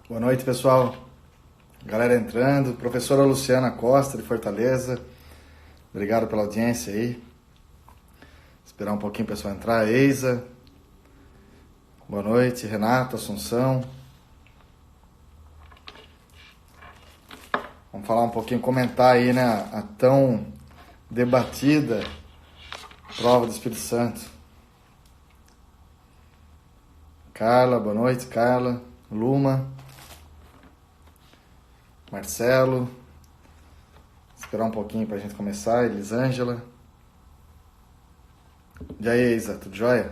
Boa noite, pessoal. Galera entrando. Professora Luciana Costa, de Fortaleza. Obrigado pela audiência aí. Esperar um pouquinho o pessoal entrar. Eisa. Boa noite. Renato, Assunção. Vamos falar um pouquinho, comentar aí, né, a tão debatida prova do Espírito Santo. Carla, boa noite, Carla. Luma. Marcelo. Esperar um pouquinho pra gente começar. Elisângela. E aí, Isa, tudo jóia?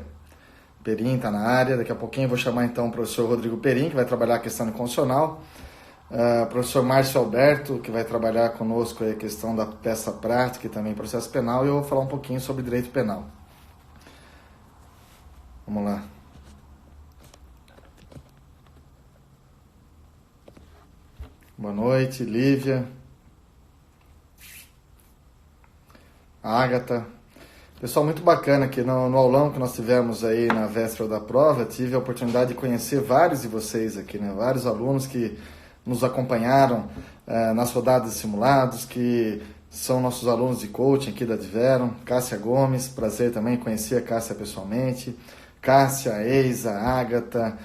Perim tá na área. Daqui a pouquinho eu vou chamar então o professor Rodrigo Perim, que vai trabalhar a questão constitucional. Professor Márcio Alberto, que vai trabalhar conosco a questão da peça prática e também processo penal. E eu vou falar um pouquinho sobre direito penal. Vamos lá. Boa noite, Lívia. Ágata. Pessoal, muito bacana aqui no aulão que nós tivemos aí na véspera da prova. Tive a oportunidade de conhecer vários de vocês aqui, né? Vários alunos que nos acompanharam nas rodadas de simulados, que são nossos alunos de coaching aqui da Adverum. Cássia Gomes, prazer também conhecer a Cássia pessoalmente. Cássia, Eisa, Ágata,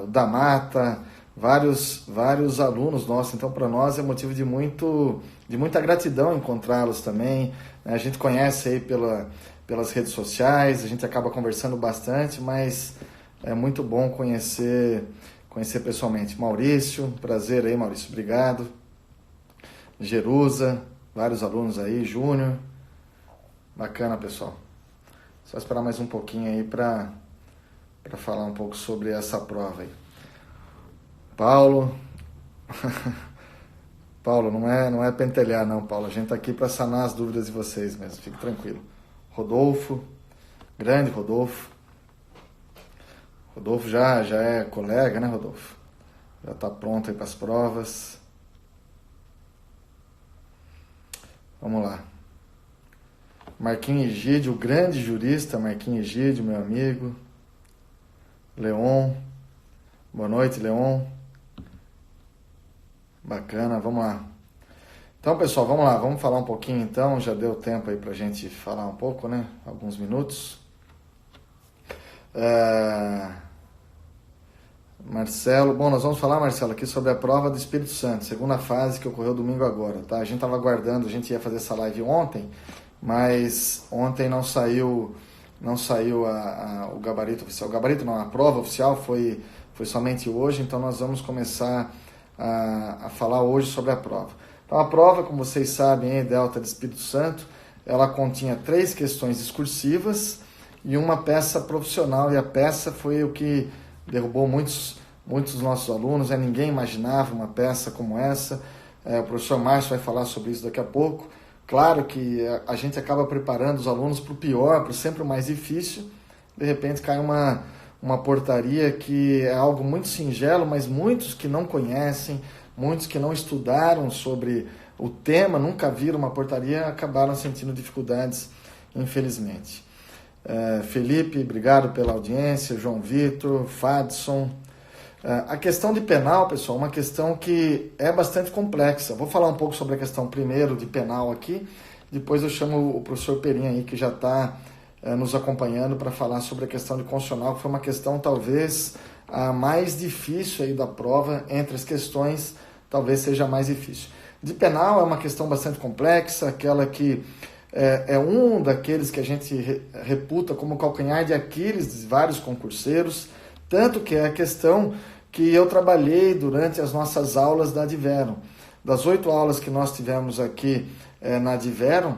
o Damata, vários alunos nossos. Então, para nós é motivo de muita gratidão encontrá-los também. A gente conhece aí pelas redes sociais, a gente acaba conversando bastante, mas é muito bom conhecer pessoalmente. Maurício, prazer aí, Maurício, obrigado. Jerusa, vários alunos aí, Júnior. Bacana, pessoal. Só esperar mais um pouquinho aí para falar um pouco sobre essa prova aí. Paulo. Paulo, não é pentelhar não, Paulo. A gente tá aqui para sanar as dúvidas de vocês mesmo, fique tranquilo. Rodolfo, grande Rodolfo. Rodolfo já é colega, né, Rodolfo? Já tá pronto aí para as provas. Vamos lá. Marquinhos Egídio, o grande jurista, Marquinhos Egídio, meu amigo. Leon. Boa noite, Leon. Bacana, vamos lá. Então, pessoal, vamos lá, vamos falar um pouquinho então, já deu tempo aí pra gente falar um pouco, né? Alguns minutos. Marcelo, bom, nós vamos falar, Marcelo, aqui sobre a prova do Espírito Santo, segunda fase que ocorreu domingo agora, tá? A gente tava aguardando, a gente ia fazer essa live ontem, mas ontem não saiu o gabarito oficial. O gabarito não, a prova oficial foi somente hoje, então nós vamos começar a falar hoje sobre a prova. Então a prova, como vocês sabem, Delta de Espírito Santo, ela continha 3 questões discursivas e uma peça profissional, e a peça foi o que derrubou muitos dos nossos alunos, ninguém imaginava uma peça como essa. O professor Márcio vai falar sobre isso daqui a pouco. Claro que a gente acaba preparando os alunos para o pior, para sempre o mais difícil. De repente cai uma portaria que é algo muito singelo, mas muitos que não conhecem, muitos que não estudaram sobre o tema, nunca viram uma portaria, acabaram sentindo dificuldades, infelizmente. Felipe, obrigado pela audiência. João Vitor, Fadson. A questão de penal, pessoal, é uma questão que é bastante complexa. Vou falar um pouco sobre a questão primeiro de penal aqui, depois eu chamo o professor Perim aí, que já está nos acompanhando para falar sobre a questão de constitucional, que foi uma questão talvez a mais difícil aí da prova. Entre as questões, talvez seja a mais difícil. De penal é uma questão bastante complexa, aquela que é um daqueles que a gente reputa como calcanhar de Aquiles de vários concurseiros, tanto que é a questão que eu trabalhei durante as nossas aulas da Adverum. Das 8 aulas que nós tivemos aqui na Adverum,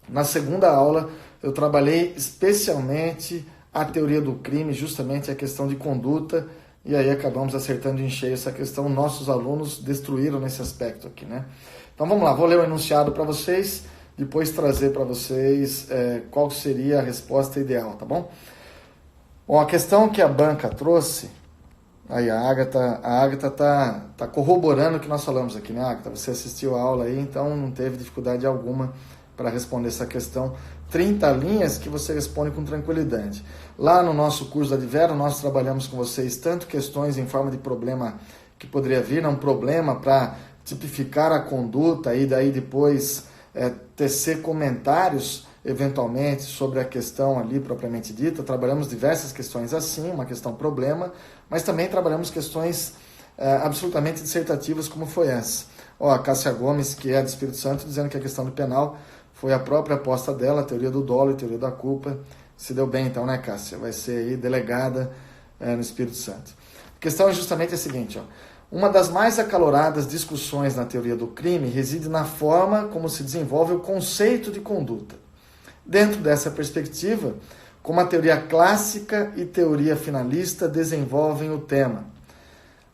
na segunda aula eu trabalhei especialmente a teoria do crime, justamente a questão de conduta, e aí acabamos acertando em cheio essa questão. Nossos alunos destruíram nesse aspecto aqui, né? Então vamos lá, vou ler o enunciado para vocês, depois trazer para vocês qual seria a resposta ideal, tá bom? Bom, a questão que a banca trouxe, aí a Ágata tá corroborando o que nós falamos aqui, né, Ágata? Você assistiu a aula aí, então não teve dificuldade alguma para responder essa questão. 30 linhas que você responde com tranquilidade. Lá no nosso curso da Adverum, nós trabalhamos com vocês tanto questões em forma de problema que poderia vir, né? Um problema para tipificar a conduta e daí depois tecer comentários eventualmente sobre a questão ali propriamente dita. Trabalhamos diversas questões assim, uma questão problema, mas também trabalhamos questões absolutamente dissertativas como foi essa. Ó, a Cássia Gomes, que é do Espírito Santo, dizendo que a questão do penal foi a própria aposta dela, a teoria do dolo e a teoria da culpa. Se deu bem então, né, Cássia? Vai ser aí delegada no Espírito Santo. A questão é justamente a seguinte, ó. Uma das mais acaloradas discussões na teoria do crime reside na forma como se desenvolve o conceito de conduta. Dentro dessa perspectiva, como a teoria clássica e teoria finalista desenvolvem o tema.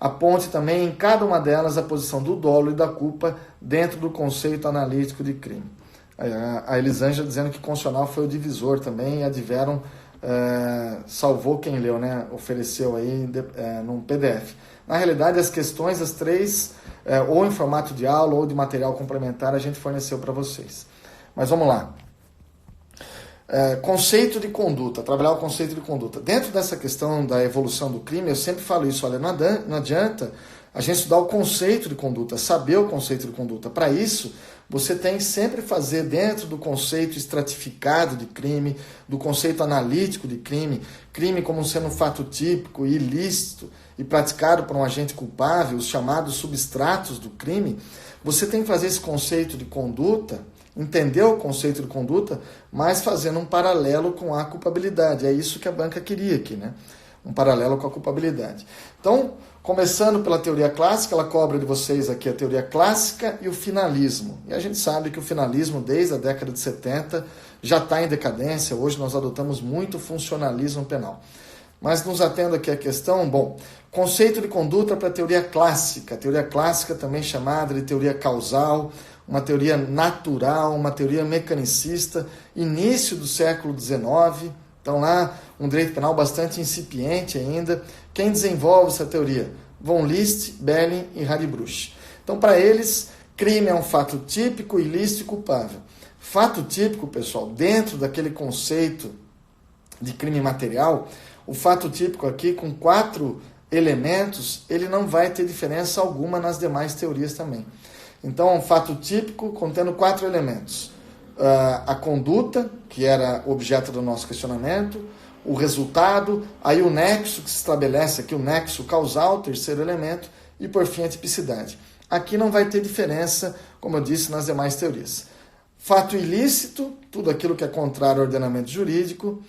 Aponte também em cada uma delas a posição do dolo e da culpa dentro do conceito analítico de crime. A Elisângela dizendo que constitucional foi o divisor também, e a Diveron salvou quem leu, né? Ofereceu aí num PDF. Na realidade, as questões, as três, ou em formato de aula ou de material complementar, a gente forneceu para vocês. Mas vamos lá. Conceito de conduta, trabalhar o conceito de conduta. Dentro dessa questão da evolução do crime, eu sempre falo isso, olha, não adianta a gente estudar o conceito de conduta, saber o conceito de conduta. Para isso, você tem que sempre fazer dentro do conceito estratificado de crime, do conceito analítico de crime, crime como sendo um fato típico e ilícito e praticado por um agente culpável, os chamados substratos do crime. Você tem que fazer esse conceito de conduta, entender o conceito de conduta, mas fazendo um paralelo com a culpabilidade. É isso que a banca queria aqui, né? Um paralelo com a culpabilidade. Então, começando pela teoria clássica, ela cobra de vocês aqui a teoria clássica e o finalismo. E a gente sabe que o finalismo, desde a década de 70, já está em decadência. Hoje nós adotamos muito funcionalismo penal. Mas nos atendo aqui à questão, bom, conceito de conduta para a teoria clássica. A teoria clássica também chamada de teoria causal, uma teoria natural, uma teoria mecanicista, início do século XIX. Então lá, um direito penal bastante incipiente ainda. Quem desenvolve essa teoria? Von List, Belling e Haribruch. Então, para eles, crime é um fato típico, ilícito e culpável. Fato típico, pessoal, dentro daquele conceito de crime material, o fato típico aqui, com 4 elementos, ele não vai ter diferença alguma nas demais teorias também. Então, um fato típico contendo 4 elementos. A conduta, que era objeto do nosso questionamento, o resultado, aí o nexo que se estabelece aqui, o nexo causal, terceiro elemento, e por fim a tipicidade. Aqui não vai ter diferença, como eu disse, nas demais teorias. Fato ilícito, tudo aquilo que é contrário ao ordenamento jurídico.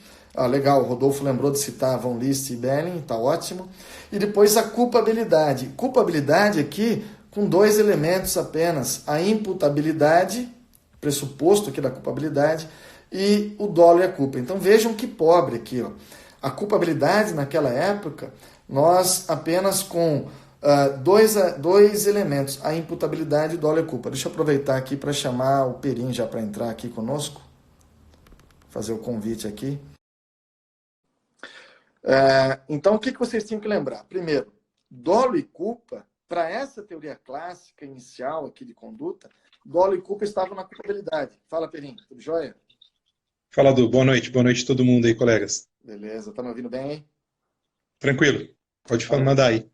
Legal, o Rodolfo lembrou de citar Von List e Belling, está ótimo. E depois a culpabilidade. Culpabilidade aqui com 2 elementos apenas, a imputabilidade, pressuposto aqui da culpabilidade, e o dolo e a culpa. Então vejam que pobre aqui, ó. A culpabilidade naquela época, nós apenas com dois elementos, a imputabilidade e o dolo e a culpa. Deixa eu aproveitar aqui para chamar o Perim já para entrar aqui conosco, fazer o convite aqui. Então o que vocês tinham que lembrar? Primeiro, dolo e culpa, para essa teoria clássica inicial aqui de conduta, dolo e culpa estavam na culpabilidade. Fala, Perim, tudo jóia? Fala, Du. Boa noite a todo mundo aí, colegas. Beleza, tá me ouvindo bem, hein? Tranquilo, pode Maravilha. mandar aí.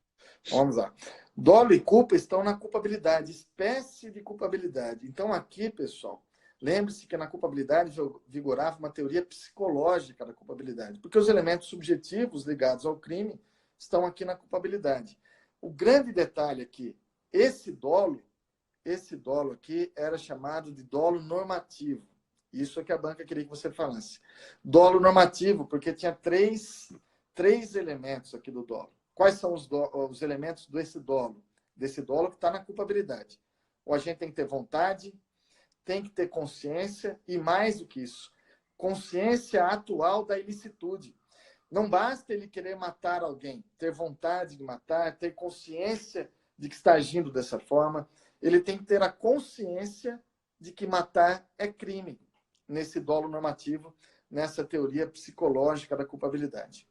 Vamos lá. Dolo e culpa estão na culpabilidade, espécie de culpabilidade. Então aqui, pessoal, lembre-se que na culpabilidade vigorava uma teoria psicológica da culpabilidade, porque os elementos subjetivos ligados ao crime estão aqui na culpabilidade. O grande detalhe aqui, esse dolo aqui era chamado de dolo normativo. Isso é que a banca queria que você falasse. Dolo normativo, porque tinha três elementos aqui do dolo. Quais são os elementos desse dolo? Desse dolo que está na culpabilidade. O agente tem que ter vontade, tem que ter consciência e, mais do que isso, consciência atual da ilicitude. Não basta ele querer matar alguém, ter vontade de matar, ter consciência de que está agindo dessa forma. Ele tem que ter a consciência de que matar é crime, nesse dolo normativo, nessa teoria psicológica da culpabilidade.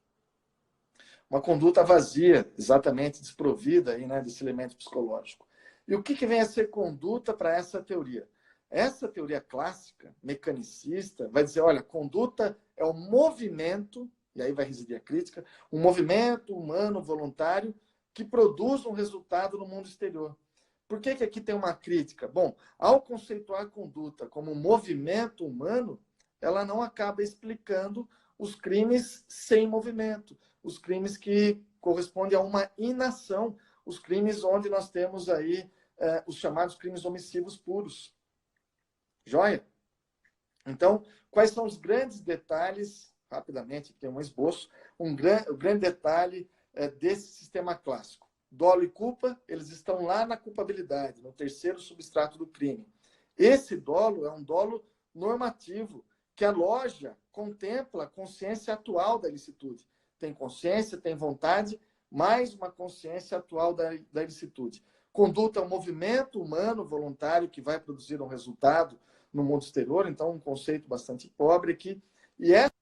Uma conduta vazia, exatamente desprovida aí, né, desse elemento psicológico. E o que vem a ser conduta para essa teoria? Essa teoria clássica, mecanicista, vai dizer, olha, conduta é o movimento, e aí vai residir a crítica, um movimento humano voluntário que produz um resultado no mundo exterior. Por que aqui tem uma crítica? Bom, ao conceituar a conduta como um movimento humano, ela não acaba explicando os crimes sem movimento, os crimes que correspondem a uma inação, os crimes onde nós temos aí os chamados crimes omissivos puros. Joia? Então, quais são os grandes detalhes, rapidamente, tem um esboço, o grande detalhe desse sistema clássico? Dolo e culpa, eles estão lá na culpabilidade, no terceiro substrato do crime. Esse dolo é um dolo normativo, que aloja, contempla a consciência atual da ilicitude. Tem consciência, tem vontade, mais uma consciência atual da ilicitude. Conduta é um movimento humano voluntário que vai produzir um resultado no mundo exterior, então um conceito bastante pobre aqui. E essa...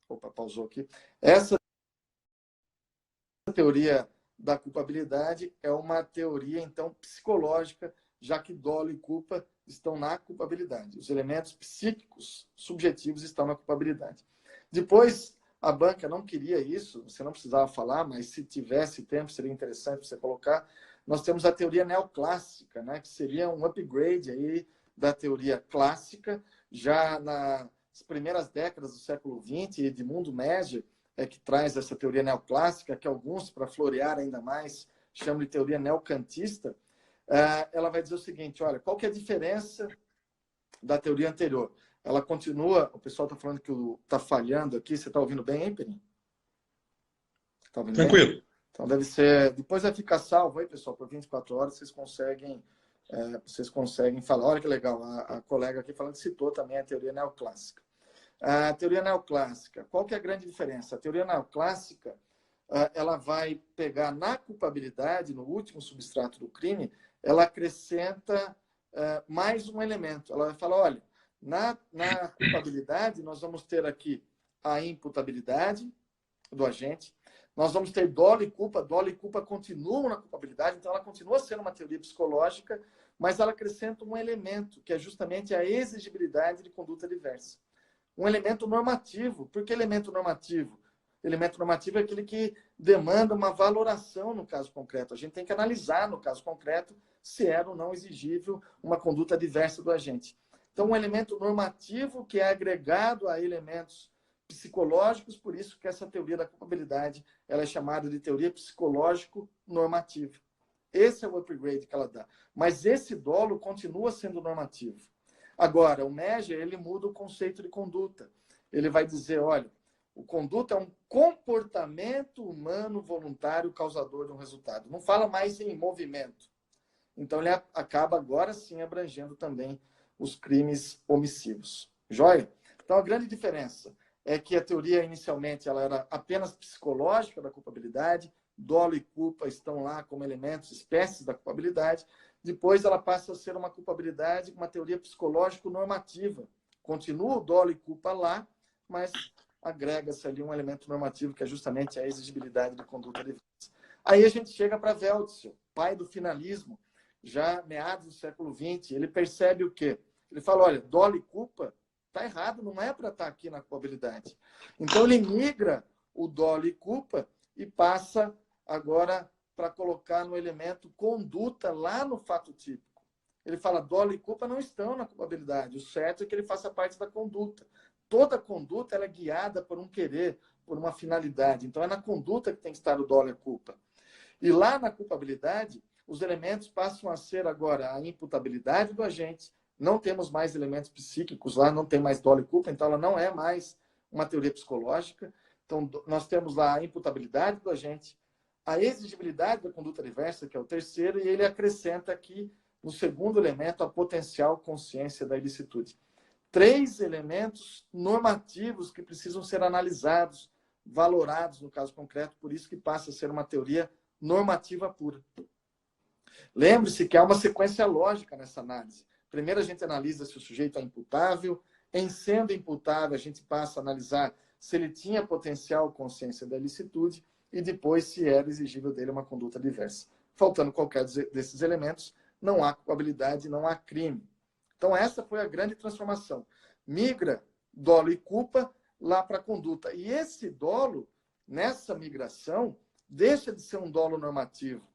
Opa, pausou aqui. Essa teoria da culpabilidade é uma teoria, então, psicológica, já que dolo e culpa estão na culpabilidade. Os elementos psíquicos subjetivos estão na culpabilidade. Depois, a banca não queria isso, você não precisava falar, mas se tivesse tempo, seria interessante você colocar. Nós temos a teoria neoclássica, né, que seria um upgrade aí da teoria clássica, já nas primeiras décadas do século XX, Edmundo Mesger que traz essa teoria neoclássica, que alguns, para florear ainda mais, chamam de teoria neocantista. Ela vai dizer o seguinte, olha, qual que é a diferença da teoria anterior? Ela continua, o pessoal está falando que está falhando aqui, você está ouvindo bem, hein, Peninho? Tá ouvindo Tranquilo. bem? Então deve ser, depois vai ficar salvo aí, pessoal, por 24 horas, vocês conseguem falar. Olha que legal, a colega aqui falando citou também a teoria neoclássica. A teoria neoclássica, qual que é a grande diferença? A teoria neoclássica, ela vai pegar na culpabilidade, no último substrato do crime, ela acrescenta mais um elemento. Ela vai falar, olha, na culpabilidade, nós vamos ter aqui a imputabilidade do agente, nós vamos ter dolo e culpa continuam na culpabilidade, então ela continua sendo uma teoria psicológica, mas ela acrescenta um elemento, que é justamente a exigibilidade de conduta diversa. Um elemento normativo. Por que elemento normativo? Elemento normativo é aquele que demanda uma valoração no caso concreto. A gente tem que analisar no caso concreto se era ou não exigível uma conduta diversa do agente. Então, um elemento normativo que é agregado a elementos psicológicos, por isso que essa teoria da culpabilidade ela é chamada de teoria psicológico-normativa. Esse é o upgrade que ela dá. Mas esse dolo continua sendo normativo. Agora, o Mesger, ele muda o conceito de conduta. Ele vai dizer, olha, o conduta é um comportamento humano voluntário causador de um resultado. Não fala mais em movimento. Então, ele acaba agora sim abrangendo também os crimes omissivos. Joia? Então, a grande diferença é que a teoria, inicialmente, ela era apenas psicológica da culpabilidade, dolo e culpa estão lá como elementos, espécies da culpabilidade. Depois ela passa a ser uma culpabilidade, uma teoria psicológico-normativa. Continua o dolo e culpa lá, mas agrega-se ali um elemento normativo, que é justamente a exigibilidade de conduta diversa. Aí a gente chega para Weltzel, pai do finalismo, já meados do século XX. Ele percebe o quê? Ele fala, olha, dolo e culpa está errado, não é para estar aqui na culpabilidade. Então ele migra o dolo e culpa e passa agora para colocar no elemento conduta lá no fato típico. Ele fala, dolo e culpa não estão na culpabilidade. O certo é que ele faça parte da conduta. Toda conduta ela é guiada por um querer, por uma finalidade. Então, é na conduta que tem que estar o dolo e a culpa. E lá na culpabilidade, os elementos passam a ser agora a imputabilidade do agente. Não temos mais elementos psíquicos lá, não tem mais dolo e culpa, então ela não é mais uma teoria psicológica. Então, nós temos lá a imputabilidade do agente, a exigibilidade da conduta diversa, que é o terceiro, e ele acrescenta aqui, no segundo elemento, a potencial consciência da ilicitude. 3 elementos normativos que precisam ser analisados, valorados no caso concreto, por isso que passa a ser uma teoria normativa pura. Lembre-se que há uma sequência lógica nessa análise. Primeiro a gente analisa se o sujeito é imputável, em sendo imputável a gente passa a analisar se ele tinha potencial consciência da ilicitude, e depois se era exigível dele uma conduta diversa. Faltando qualquer desses elementos, não há culpabilidade, não há crime. Então, essa foi a grande transformação. Migra dolo e culpa lá para a conduta. E esse dolo, nessa migração, deixa de ser um dolo normativo,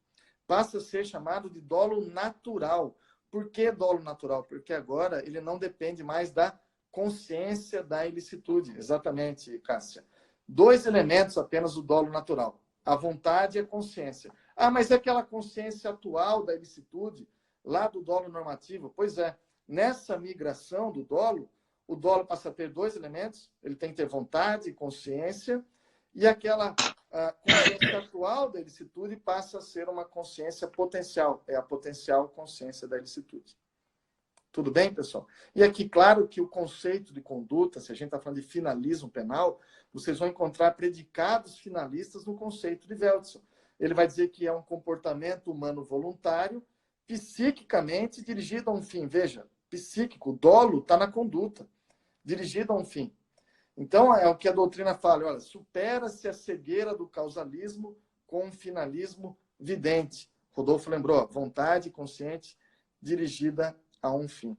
passa a ser chamado de dolo natural. Por que dolo natural? Porque agora ele não depende mais da consciência da ilicitude. Exatamente, Cássia. 2 elementos apenas do dolo natural. A vontade e a consciência. Ah, mas é aquela consciência atual da ilicitude, lá do dolo normativo? Pois é. Nessa migração do dolo, o dolo passa a ter 2 elementos. Ele tem que ter vontade e consciência. E aquela consciência atual da ilicitude passa a ser uma consciência potencial. É a potencial consciência da ilicitude. Tudo bem, pessoal? E aqui, claro que o conceito de conduta, se a gente está falando de finalismo penal, vocês vão encontrar predicados finalistas no conceito de Veltson. Ele vai dizer que é um comportamento humano voluntário, psiquicamente dirigido a um fim. Veja, psíquico, dolo está na conduta, dirigido a um fim. Então, é o que a doutrina fala, olha, supera-se a cegueira do causalismo com um finalismo vidente. Rodolfo lembrou, vontade consciente dirigida a um fim.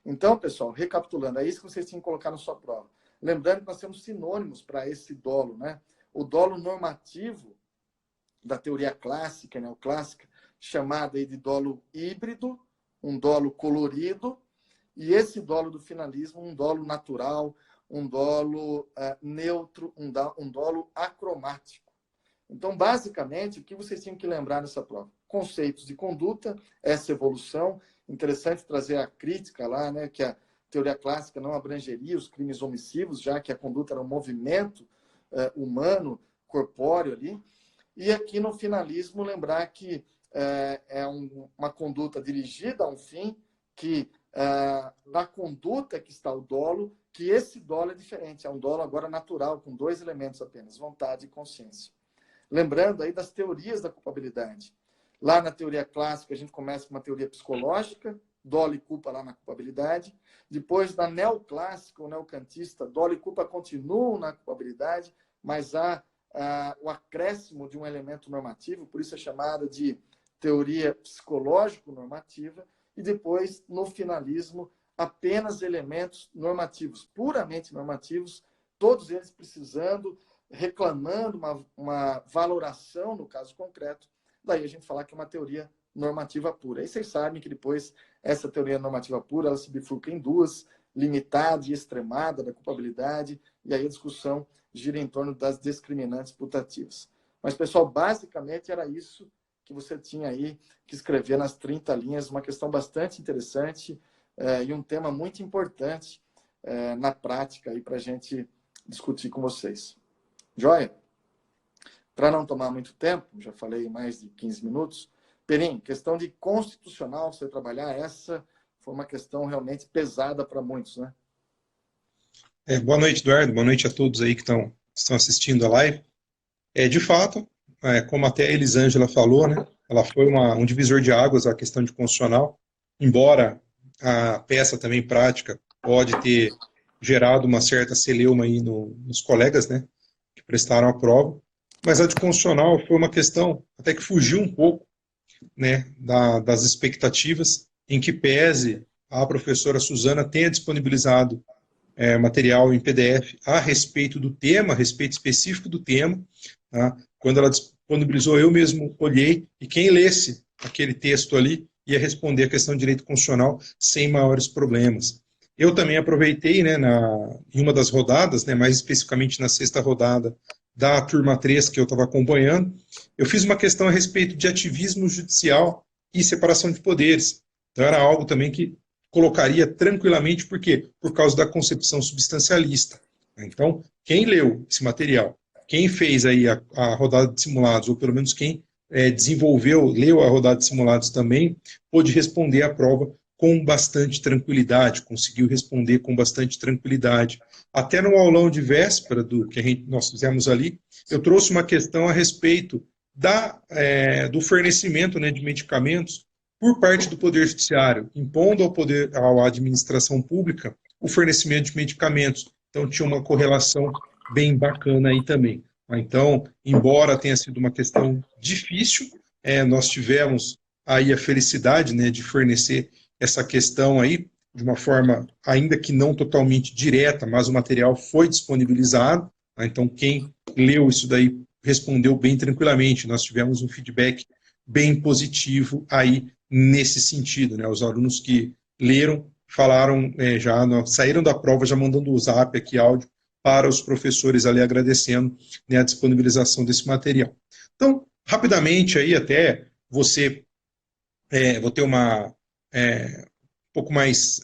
Então, pessoal, recapitulando, é isso que vocês tinham que colocar na sua prova. Lembrando que nós temos sinônimos para esse dolo, né? O dolo normativo da teoria clássica, neoclássica, chamado aí de dolo híbrido, um dolo colorido, e esse dolo do finalismo, um dolo natural, um dolo neutro, um dolo acromático. Então, basicamente, o que vocês tinham que lembrar nessa prova? Conceitos de conduta, essa evolução. Interessante trazer a crítica lá, né, que a teoria clássica não abrangeria os crimes omissivos, já que a conduta era um movimento humano, corpóreo ali. E aqui no finalismo, lembrar que é uma conduta dirigida a um fim, que na conduta que está o dolo, que esse dolo é diferente, é um dolo agora natural, com 2 elementos apenas, vontade e consciência. Lembrando aí das teorias da culpabilidade. Lá na teoria clássica, a gente começa com uma teoria psicológica, dolo e culpa lá na culpabilidade. Depois, na neoclássica, o neocantista, dolo e culpa continuam na culpabilidade, mas há o acréscimo de um elemento normativo, por isso é chamada de teoria psicológico-normativa. E depois, no finalismo, apenas elementos normativos, puramente normativos, todos eles precisando, reclamando uma valoração no caso concreto. Daí a gente falar que é uma teoria normativa pura. E vocês sabem que depois essa teoria normativa pura ela se bifurca em 2, limitada e extremada da culpabilidade, e aí a discussão gira em torno das discriminantes putativas. Mas, pessoal, basicamente era isso que você tinha aí que escrever nas 30 linhas, uma questão bastante interessante e um tema muito importante na prática para a gente discutir com vocês. Joia? Para não tomar muito tempo, já falei mais de 15 minutos, Perim, questão de constitucional, você trabalhar, essa foi uma questão realmente pesada para muitos, né? Boa noite, Eduardo. Boa noite a todos aí que estão assistindo a live. De fato, como até a Elisângela falou, né, ela foi um divisor de águas a questão de constitucional, embora a peça também prática pode ter gerado uma certa celeuma aí nos colegas, né, que prestaram a prova, mas a de constitucional foi uma questão até que fugiu um pouco, né, das expectativas, em que pese a professora Suzana tenha disponibilizado material em PDF a respeito do tema, a respeito específico do tema. Tá? Quando ela disponibilizou, eu mesmo olhei, e quem lesse aquele texto ali ia responder a questão de direito constitucional sem maiores problemas. Eu também aproveitei, né, em uma das rodadas, né, mais especificamente na 6ª rodada da turma 3 que eu estava acompanhando, eu fiz uma questão a respeito de ativismo judicial e separação de poderes. Então era algo também que colocaria tranquilamente, por quê? Por causa da concepção substancialista. Então, quem leu esse material, quem fez aí a rodada de simulados, ou pelo menos quem leu a rodada de simulados também, pôde responder a prova com bastante tranquilidade, conseguiu responder com bastante tranquilidade. Até no aulão de véspera do que nós fizemos ali, eu trouxe uma questão a respeito do fornecimento, né, de medicamentos por parte do Poder Judiciário, impondo à administração pública o fornecimento de medicamentos. Então, tinha uma correlação bem bacana aí também. Então, embora tenha sido uma questão difícil, nós tivemos aí a felicidade, né, de fornecer essa questão aí de uma forma, ainda que não totalmente direta, mas o material foi disponibilizado. Então, quem leu isso daí respondeu bem tranquilamente. Nós tivemos um feedback bem positivo aí nesse sentido, né? Os alunos que leram falaram, saíram da prova já mandando o zap aqui, áudio, para os professores ali agradecendo, né, a disponibilização desse material. Então, rapidamente aí até vou ter um pouco mais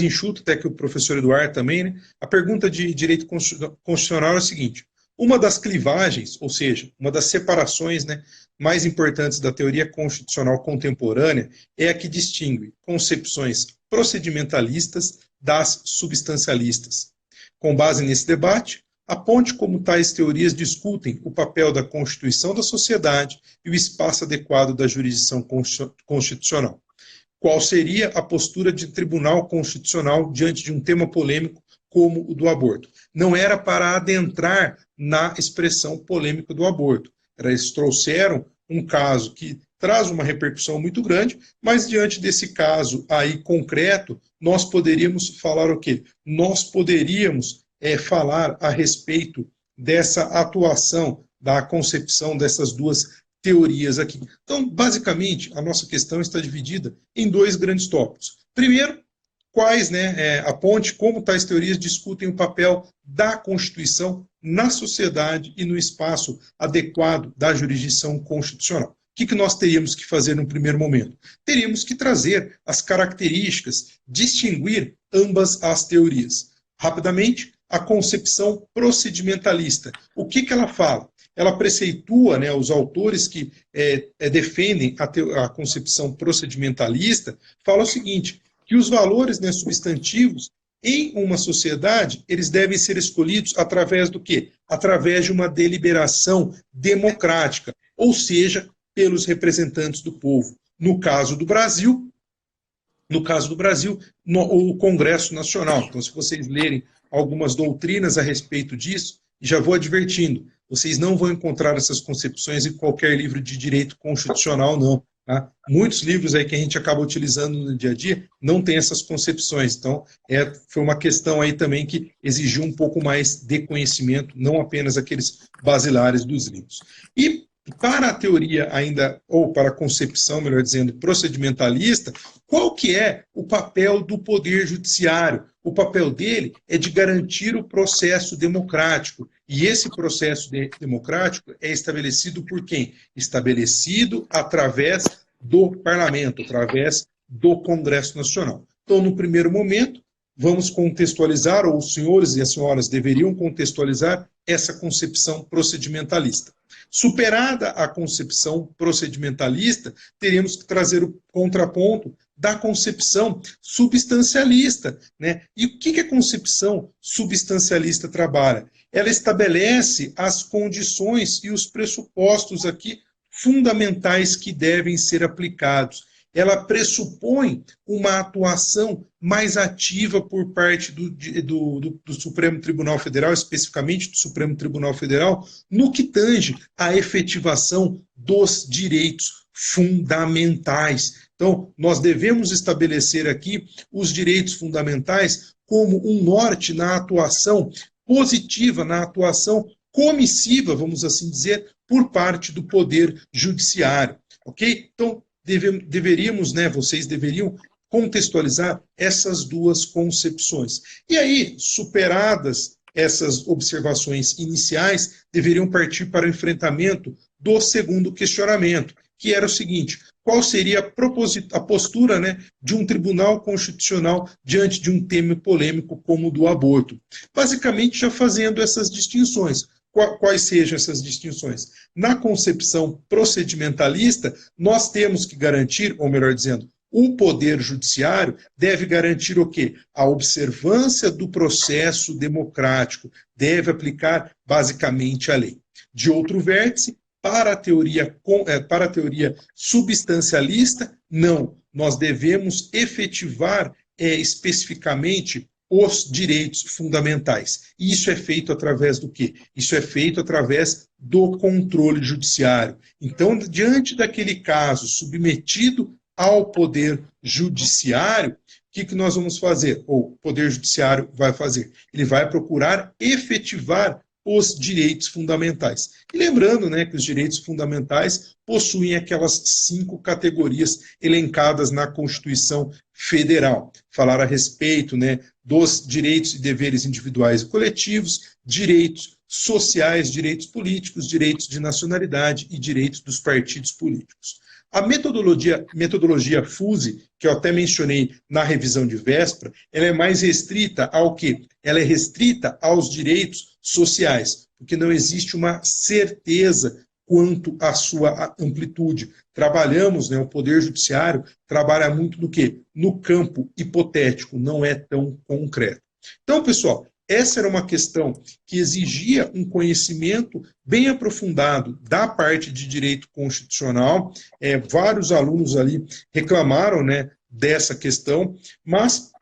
enxuto até que o professor Eduardo também, né? A pergunta de direito constitucional é a seguinte: uma das clivagens, ou seja, uma das separações, né, mais importantes da teoria constitucional contemporânea é a que distingue concepções procedimentalistas das substancialistas. Com base nesse debate, aponte como tais teorias discutem o papel da constituição da sociedade e o espaço adequado da jurisdição constitucional. Qual seria a postura de tribunal constitucional diante de um tema polêmico como o do aborto? Não era para adentrar na expressão polêmica do aborto. Eles trouxeram um caso que traz uma repercussão muito grande, mas diante desse caso aí concreto, nós poderíamos falar o quê? Nós poderíamos falar a respeito dessa atuação, da concepção dessas duas teorias aqui. Então, basicamente, a nossa questão está dividida em dois grandes tópicos. Primeiro, aponte como tais teorias discutem o papel da Constituição na sociedade e no espaço adequado da jurisdição constitucional. O que nós teríamos que fazer no primeiro momento? Teríamos que trazer as características, distinguir ambas as teorias. Rapidamente, a concepção procedimentalista. O que ela fala? Ela preceitua, né, os autores que defendem a concepção procedimentalista, falam o seguinte, que os valores, né, substantivos em uma sociedade, eles devem ser escolhidos através do quê? Através de uma deliberação democrática, ou seja, pelos representantes do povo. No caso do Brasil, o Congresso Nacional. Então, se vocês lerem algumas doutrinas a respeito disso, já vou advertindo, vocês não vão encontrar essas concepções em qualquer livro de direito constitucional, não. Tá? Muitos livros aí que a gente acaba utilizando no dia a dia não tem essas concepções. Então, foi uma questão aí também que exigiu um pouco mais de conhecimento, não apenas aqueles basilares dos livros. E para a teoria ainda, ou para a concepção, melhor dizendo, procedimentalista, qual que é o papel do Poder Judiciário? O papel dele é de garantir o processo democrático. E esse processo democrático é estabelecido por quem? Estabelecido através do Parlamento, através do Congresso Nacional. Então, no primeiro momento, vamos contextualizar, ou os senhores e as senhoras deveriam contextualizar essa concepção procedimentalista. Superada a concepção procedimentalista, teríamos que trazer o contraponto da concepção substancialista, né? E o que a concepção substancialista trabalha? Ela estabelece as condições e os pressupostos aqui fundamentais que devem ser aplicados. Ela pressupõe uma atuação mais ativa por parte do Supremo Tribunal Federal, especificamente do Supremo Tribunal Federal, no que tange à efetivação dos direitos fundamentais. Então, nós devemos estabelecer aqui os direitos fundamentais como um norte na atuação positiva, na atuação comissiva, vamos assim dizer, por parte do Poder Judiciário. Ok? Então, vocês deveriam contextualizar essas duas concepções. E aí, superadas essas observações iniciais, deveriam partir para o enfrentamento do segundo questionamento, que era o seguinte: qual seria a postura, né, de um tribunal constitucional diante de um tema polêmico como o do aborto? Basicamente, já fazendo essas distinções. Quais sejam essas distinções? Na concepção procedimentalista, nós temos que garantir, ou melhor dizendo, o Poder Judiciário deve garantir o quê? A observância do processo democrático, deve aplicar basicamente a lei. De outro vértice, para a teoria substancialista, não. Nós devemos efetivar especificamente os direitos fundamentais. E isso é feito através do quê? Isso é feito através do controle judiciário. Então, diante daquele caso submetido ao Poder Judiciário, o que nós vamos fazer? Ou o Poder Judiciário vai fazer? Ele vai procurar efetivar os direitos fundamentais. E lembrando, né, que os direitos fundamentais possuem aquelas 5 categorias elencadas na Constituição Federal. Falar a respeito, né, dos direitos e deveres individuais e coletivos, direitos sociais, direitos políticos, direitos de nacionalidade e direitos dos partidos políticos. A metodologia FUSE, que eu até mencionei na revisão de véspera, ela é mais restrita ao quê? Ela é restrita aos direitos sociais, porque não existe uma certeza quanto à sua amplitude. Trabalhamos, né, o Poder Judiciário trabalha muito no quê? No campo hipotético, não é tão concreto. Então, pessoal, essa era uma questão que exigia um conhecimento bem aprofundado da parte de direito constitucional. Vários alunos ali reclamaram, né, dessa questão, mas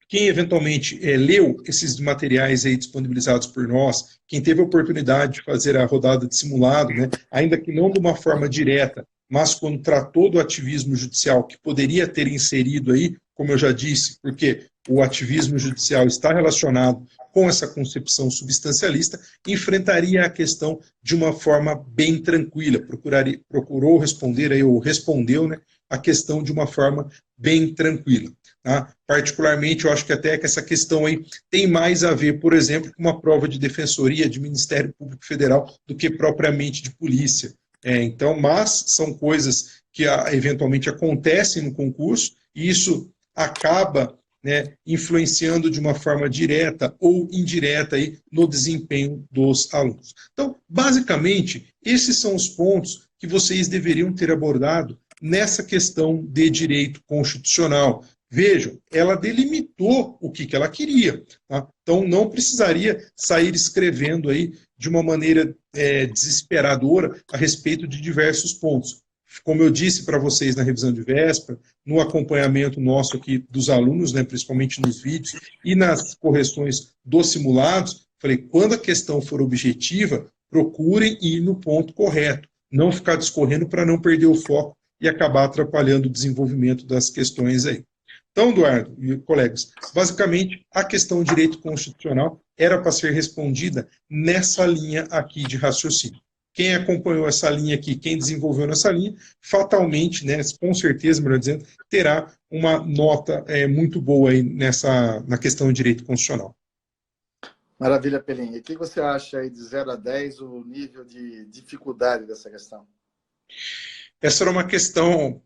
quem eventualmente leu esses materiais aí disponibilizados por nós, quem teve a oportunidade de fazer a rodada de simulado, né, ainda que não de uma forma direta, mas quando tratou do ativismo judicial, que poderia ter inserido aí, como eu já disse, porque o ativismo judicial está relacionado com essa concepção substancialista, enfrentaria a questão de uma forma bem tranquila, procurou responder aí, ou respondeu, né, a questão de uma forma bem tranquila. Tá? Particularmente, eu acho que até que essa questão aí tem mais a ver, por exemplo, com uma prova de defensoria de Ministério Público Federal do que propriamente de polícia. Então, mas são coisas que eventualmente acontecem no concurso e isso acaba, né, influenciando de uma forma direta ou indireta aí no desempenho dos alunos. Então, basicamente, esses são os pontos que vocês deveriam ter abordado nessa questão de direito constitucional. Vejam, ela delimitou o que ela queria. Tá? Então, não precisaria sair escrevendo aí de uma maneira desesperadora a respeito de diversos pontos. Como eu disse para vocês na revisão de véspera, no acompanhamento nosso aqui dos alunos, né, principalmente nos vídeos e nas correções dos simulados, falei, quando a questão for objetiva, procurem ir no ponto correto, não ficar discorrendo para não perder o foco e acabar atrapalhando o desenvolvimento das questões aí. Então, Eduardo e colegas, basicamente a questão do direito constitucional era para ser respondida nessa linha aqui de raciocínio. Quem acompanhou essa linha aqui, quem desenvolveu nessa linha, fatalmente, né, com certeza, melhor dizendo, terá uma nota muito boa aí na questão do direito constitucional. Maravilha, Pelim. E o que você acha aí de 0 a 10 o nível de dificuldade dessa questão? Essa era uma questão,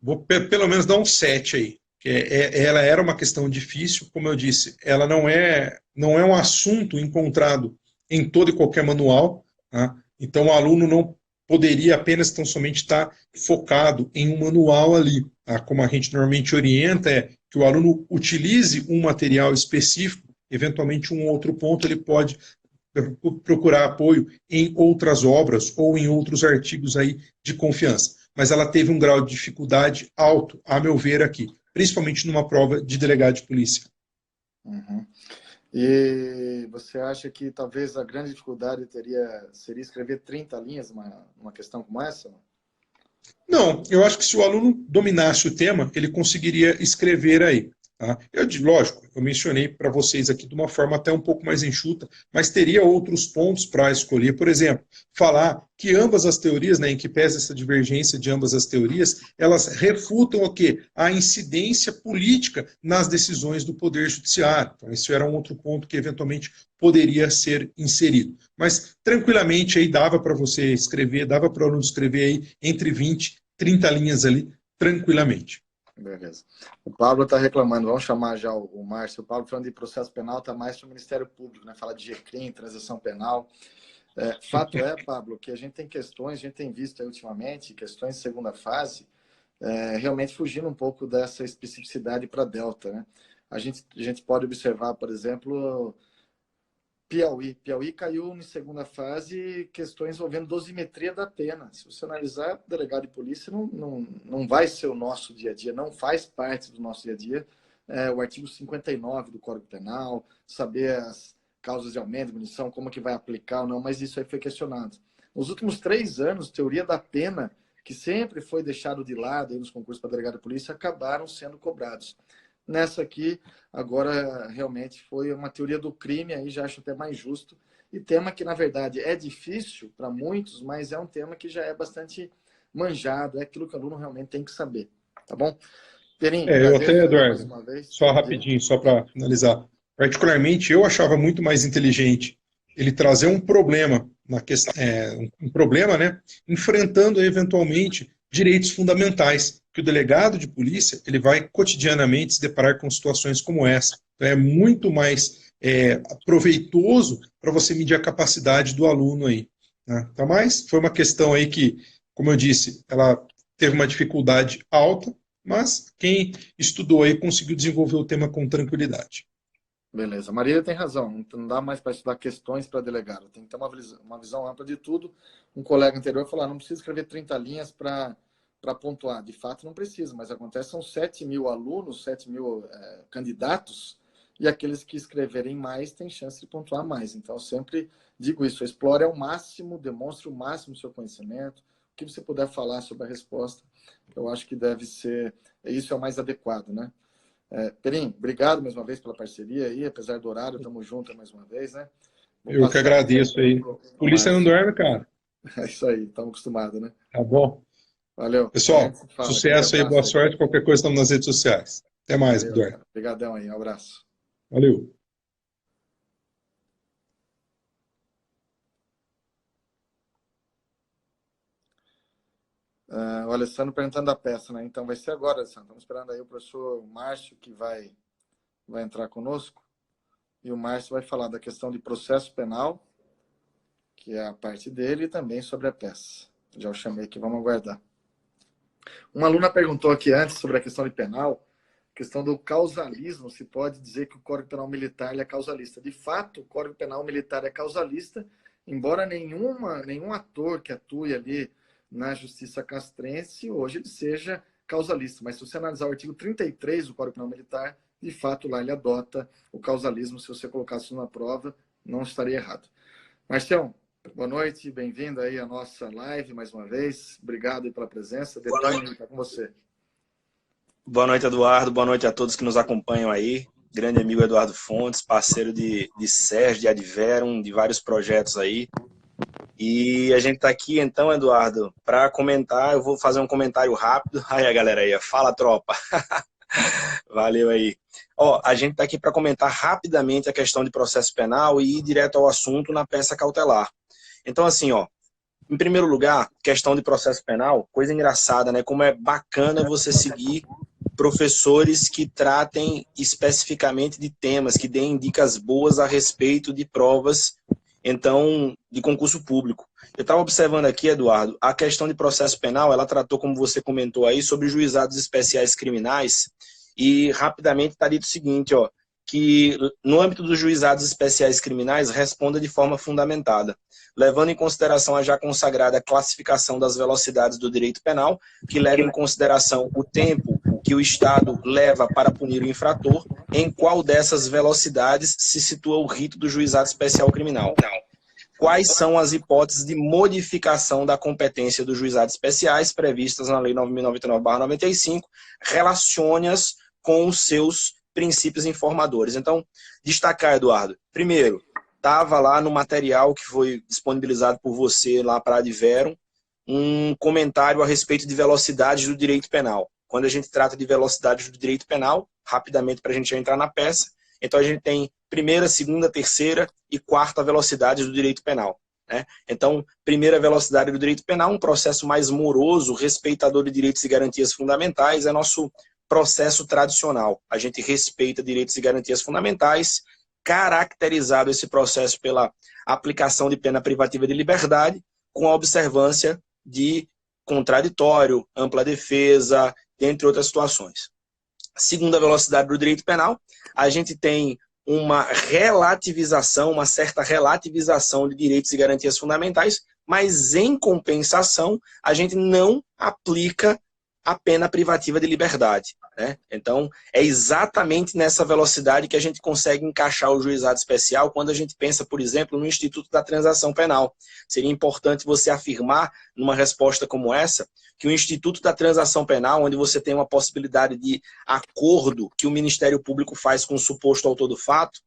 vou pelo menos dar um 7 aí. Ela era uma questão difícil, como eu disse, ela não é um assunto encontrado em todo e qualquer manual, tá? Então o aluno não poderia apenas tão somente estar focado em um manual ali, tá? Como a gente normalmente orienta é que o aluno utilize um material específico, eventualmente um outro ponto ele pode procurar apoio em outras obras ou em outros artigos aí de confiança. Mas ela teve um grau de dificuldade alto, a meu ver aqui, principalmente numa prova de delegado de polícia. Uhum. E você acha que talvez a grande dificuldade seria escrever 30 linhas numa questão como essa? Não, eu acho que se o aluno dominasse o tema, ele conseguiria escrever aí. Tá? Lógico, eu mencionei para vocês aqui de uma forma até um pouco mais enxuta, mas teria outros pontos para escolher. Por exemplo, falar que ambas as teorias, né, em que pesa essa divergência de ambas as teorias, elas refutam o quê? A incidência política nas decisões do Poder Judiciário. Então, esse era um outro ponto que eventualmente poderia ser inserido. Mas, tranquilamente, aí dava para você escrever, dava para o aluno escrever aí entre 20, 30 linhas ali, tranquilamente. Beleza. O Pablo está reclamando, vamos chamar já o Márcio. O Pablo falando de processo penal, está mais para o Ministério Público, né? Fala de GCRIM, transação penal. Fato é, Pablo, que a gente tem questões, a gente tem visto aí ultimamente, questões de segunda fase, realmente fugindo um pouco dessa especificidade para Delta, né? A gente pode observar, por exemplo, Piauí caiu em segunda fase questões envolvendo dosimetria da pena. Se você analisar, delegado de polícia não vai ser o nosso dia a dia, não faz parte do nosso dia a dia. O artigo 59 do Código Penal, saber as causas de aumento de munição, como que vai aplicar ou não, mas isso aí foi questionado. Nos últimos 3 anos, teoria da pena, que sempre foi deixado de lado aí nos concursos para delegado de polícia, acabaram sendo cobrados. Nessa aqui, agora realmente foi uma teoria do crime, aí já acho até mais justo, e tema que, na verdade, é difícil para muitos, mas é um tema que já é bastante manjado, é aquilo que o aluno realmente tem que saber, tá bom? Perim, Eu até, agradeço aí mais Eduardo, uma vez. só Diga. rapidinho, só para finalizar. Particularmente, eu achava muito mais inteligente ele trazer um problema na questão, um problema, né, enfrentando eventualmente direitos fundamentais, que o delegado de polícia ele vai cotidianamente se deparar com situações como essa. Então, é muito mais proveitoso para você medir a capacidade do aluno aí. Né? Então, mas foi uma questão aí que, como eu disse, ela teve uma dificuldade alta, mas quem estudou aí conseguiu desenvolver o tema com tranquilidade. Beleza. Marília tem razão. Não dá mais para estudar questões para delegado. Tem que ter uma visão ampla de tudo. Um colega anterior falou, não precisa escrever 30 linhas para pontuar. De fato, não precisa, mas acontece, são 7 mil alunos, 7 mil candidatos, e aqueles que escreverem mais têm chance de pontuar mais. Então, eu sempre digo isso. Explore ao máximo, demonstre o máximo o seu conhecimento. O que você puder falar sobre a resposta, eu acho que deve ser... Isso é o mais adequado, né? Perim, obrigado mais uma vez pela parceria aí, apesar do horário, estamos juntos mais uma vez, né? Vou Eu que passar agradeço aí. pro Polícia não Márcio. dorme, cara. É isso aí, estamos acostumados, né? Tá bom? Valeu. A Pessoal, gente se fala. Aquele sucesso aí, boa abraço aí. sorte. Qualquer coisa estamos nas redes sociais. Até mais, Valeu, Eduardo. cara. Obrigadão aí, um abraço. Valeu. O Alessandro perguntando da peça, né? Então vai ser agora, Alessandro. Estamos esperando aí o professor Márcio, que vai entrar conosco. E o Márcio vai falar da questão de processo penal, que é a parte dele, e também sobre a peça. Já o chamei aqui, vamos aguardar. Uma aluna perguntou aqui antes sobre a questão de penal, questão do causalismo, se pode dizer que o Código Penal Militar é causalista. De fato, o Código Penal Militar é causalista, embora nenhum ator que atue ali na justiça castrense hoje ele seja causalista. Mas se você analisar o artigo 33 do Código Penal Militar, de fato lá ele adota o causalismo. Se você colocasse isso na prova, não estaria errado. Marcião, boa noite, bem-vindo aí à nossa live mais uma vez. Obrigado aí pela presença. Detone, está com você. Boa noite, Eduardo. Boa noite a todos que nos acompanham aí. Grande amigo Eduardo Fontes, parceiro de Sérgio, de Adverum, de vários projetos aí. E a gente está aqui, então, Eduardo, para comentar. Eu vou fazer um comentário rápido. Aí a galera aí, fala, tropa. Valeu aí. A gente está aqui para comentar rapidamente a questão de processo penal e ir direto ao assunto na peça cautelar. Então, assim, em primeiro lugar, questão de processo penal, coisa engraçada, né? Como é bacana você seguir professores que tratem especificamente de temas, que deem dicas boas a respeito de provas, então, de concurso público. Eu estava observando aqui, Eduardo, a questão de processo penal, ela tratou, como você comentou aí, sobre juizados especiais criminais, e rapidamente está dito o seguinte, que no âmbito dos juizados especiais criminais responda de forma fundamentada, levando em consideração a já consagrada classificação das velocidades do direito penal, que leva em consideração o tempo que o Estado leva para punir o infrator, em qual dessas velocidades se situa o rito do juizado especial criminal. Quais são as hipóteses de modificação da competência dos juizados especiais previstas na Lei 9.099/95, relacione-as com os seus princípios informadores. Então, destacar, Eduardo, primeiro, estava lá no material que foi disponibilizado por você lá para a Adverum, um comentário a respeito de velocidades do direito penal. Quando a gente trata de velocidades do direito penal, rapidamente para a gente já entrar na peça, então a gente tem primeira, segunda, terceira e quarta velocidades do direito penal. Né? Então, primeira velocidade do direito penal, um processo mais moroso, respeitador de direitos e garantias fundamentais, é nosso processo tradicional. A gente respeita direitos e garantias fundamentais, caracterizado esse processo pela aplicação de pena privativa de liberdade, com a observância de contraditório, ampla defesa, entre outras situações. Segunda velocidade do direito penal, a gente tem uma relativização, uma certa relativização de direitos e garantias fundamentais, mas em compensação, a gente não aplica a pena privativa de liberdade. Né? Então, é exatamente nessa velocidade que a gente consegue encaixar o juizado especial quando a gente pensa, por exemplo, no Instituto da Transação Penal. Seria importante você afirmar, numa resposta como essa, que o Instituto da Transação Penal, onde você tem uma possibilidade de acordo que o Ministério Público faz com o suposto autor do fato,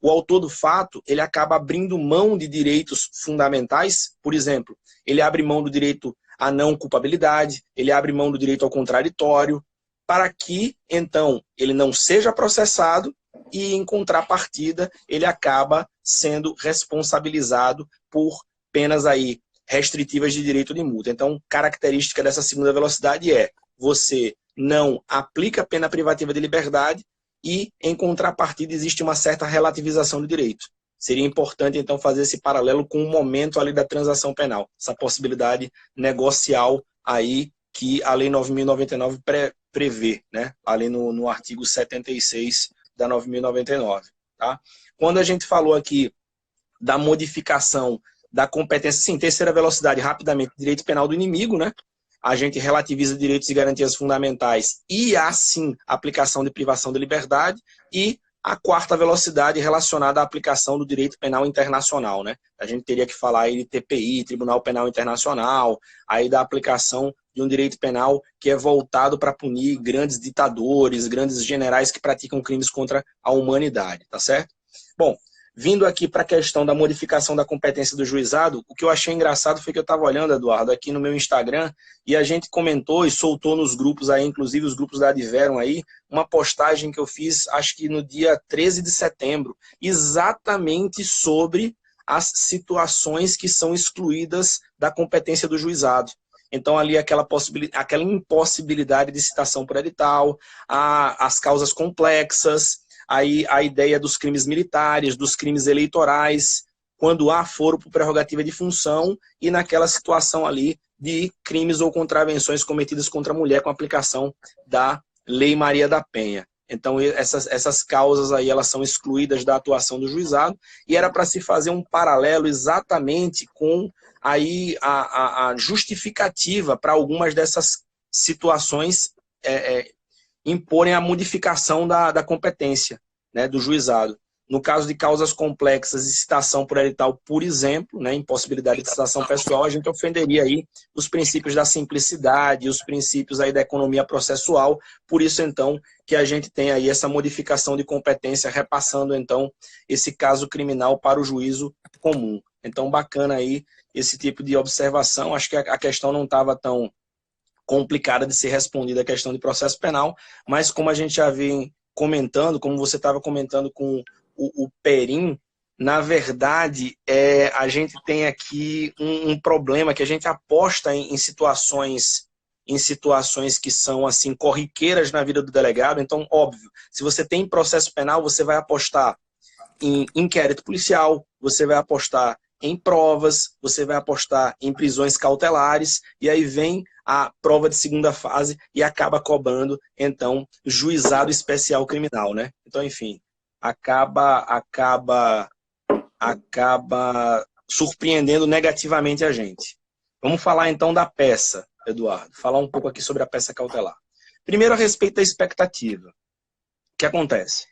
O autor do fato, ele acaba abrindo mão de direitos fundamentais, por exemplo, ele abre mão do direito à não culpabilidade, ele abre mão do direito ao contraditório, para que, então, ele não seja processado e, em contrapartida, ele acaba sendo responsabilizado por penas aí restritivas de direito de multa. Então, característica dessa segunda velocidade é você não aplica a pena privativa de liberdade e, em contrapartida, existe uma certa relativização do direito. Seria importante, então, fazer esse paralelo com o momento ali da transação penal, essa possibilidade negocial aí que a Lei 9.099 prevê, né? Ali no artigo 76 da 9.099. Tá? Quando a gente falou aqui da modificação da competência, sim, terceira velocidade, rapidamente, direito penal do inimigo, né? A gente relativiza direitos e garantias fundamentais e, assim, aplicação de privação de liberdade, e a quarta velocidade relacionada à aplicação do direito penal internacional, né? A gente teria que falar aí de TPI, Tribunal Penal Internacional, aí da aplicação de um direito penal que é voltado para punir grandes ditadores, grandes generais que praticam crimes contra a humanidade, tá certo? Bom, vindo aqui para a questão da modificação da competência do juizado, o que eu achei engraçado foi que eu estava olhando, Eduardo, aqui no meu Instagram, e a gente comentou e soltou nos grupos aí, inclusive os grupos da Adverum aí, uma postagem que eu fiz, acho que no dia 13 de setembro, exatamente sobre as situações que são excluídas da competência do juizado. Então, ali, aquela impossibilidade de citação por edital, as causas complexas, aí a ideia dos crimes militares, dos crimes eleitorais, quando há foro por prerrogativa de função, e naquela situação ali de crimes ou contravenções cometidas contra a mulher com aplicação da Lei Maria da Penha. Então, essas causas aí, elas são excluídas da atuação do juizado, e era para se fazer um paralelo exatamente com aí a justificativa para algumas dessas situações imporem a modificação da competência, né, do juizado. No caso de causas complexas e citação por edital, por exemplo, né, impossibilidade de citação pessoal, a gente ofenderia aí os princípios da simplicidade, os princípios aí da economia processual. Por isso, então, que a gente tem aí essa modificação de competência, repassando, então, esse caso criminal para o juízo comum. Então, bacana aí esse tipo de observação. Acho que a questão não estava tão complicada de ser respondida, a questão de processo penal, mas como a gente já vem comentando, como você estava comentando com o Perim, na verdade, a gente tem aqui um problema que a gente aposta em situações que são assim corriqueiras na vida do delegado. Então, óbvio, se você tem processo penal, você vai apostar em inquérito policial, você vai apostar em provas, você vai apostar em prisões cautelares, e aí vem a prova de segunda fase e acaba cobrando, então, juizado especial criminal, né? Então, enfim, acaba surpreendendo negativamente a gente. Vamos falar, então, da peça, Eduardo. Falar um pouco aqui sobre a peça cautelar. Primeiro, a respeito da expectativa. O que acontece?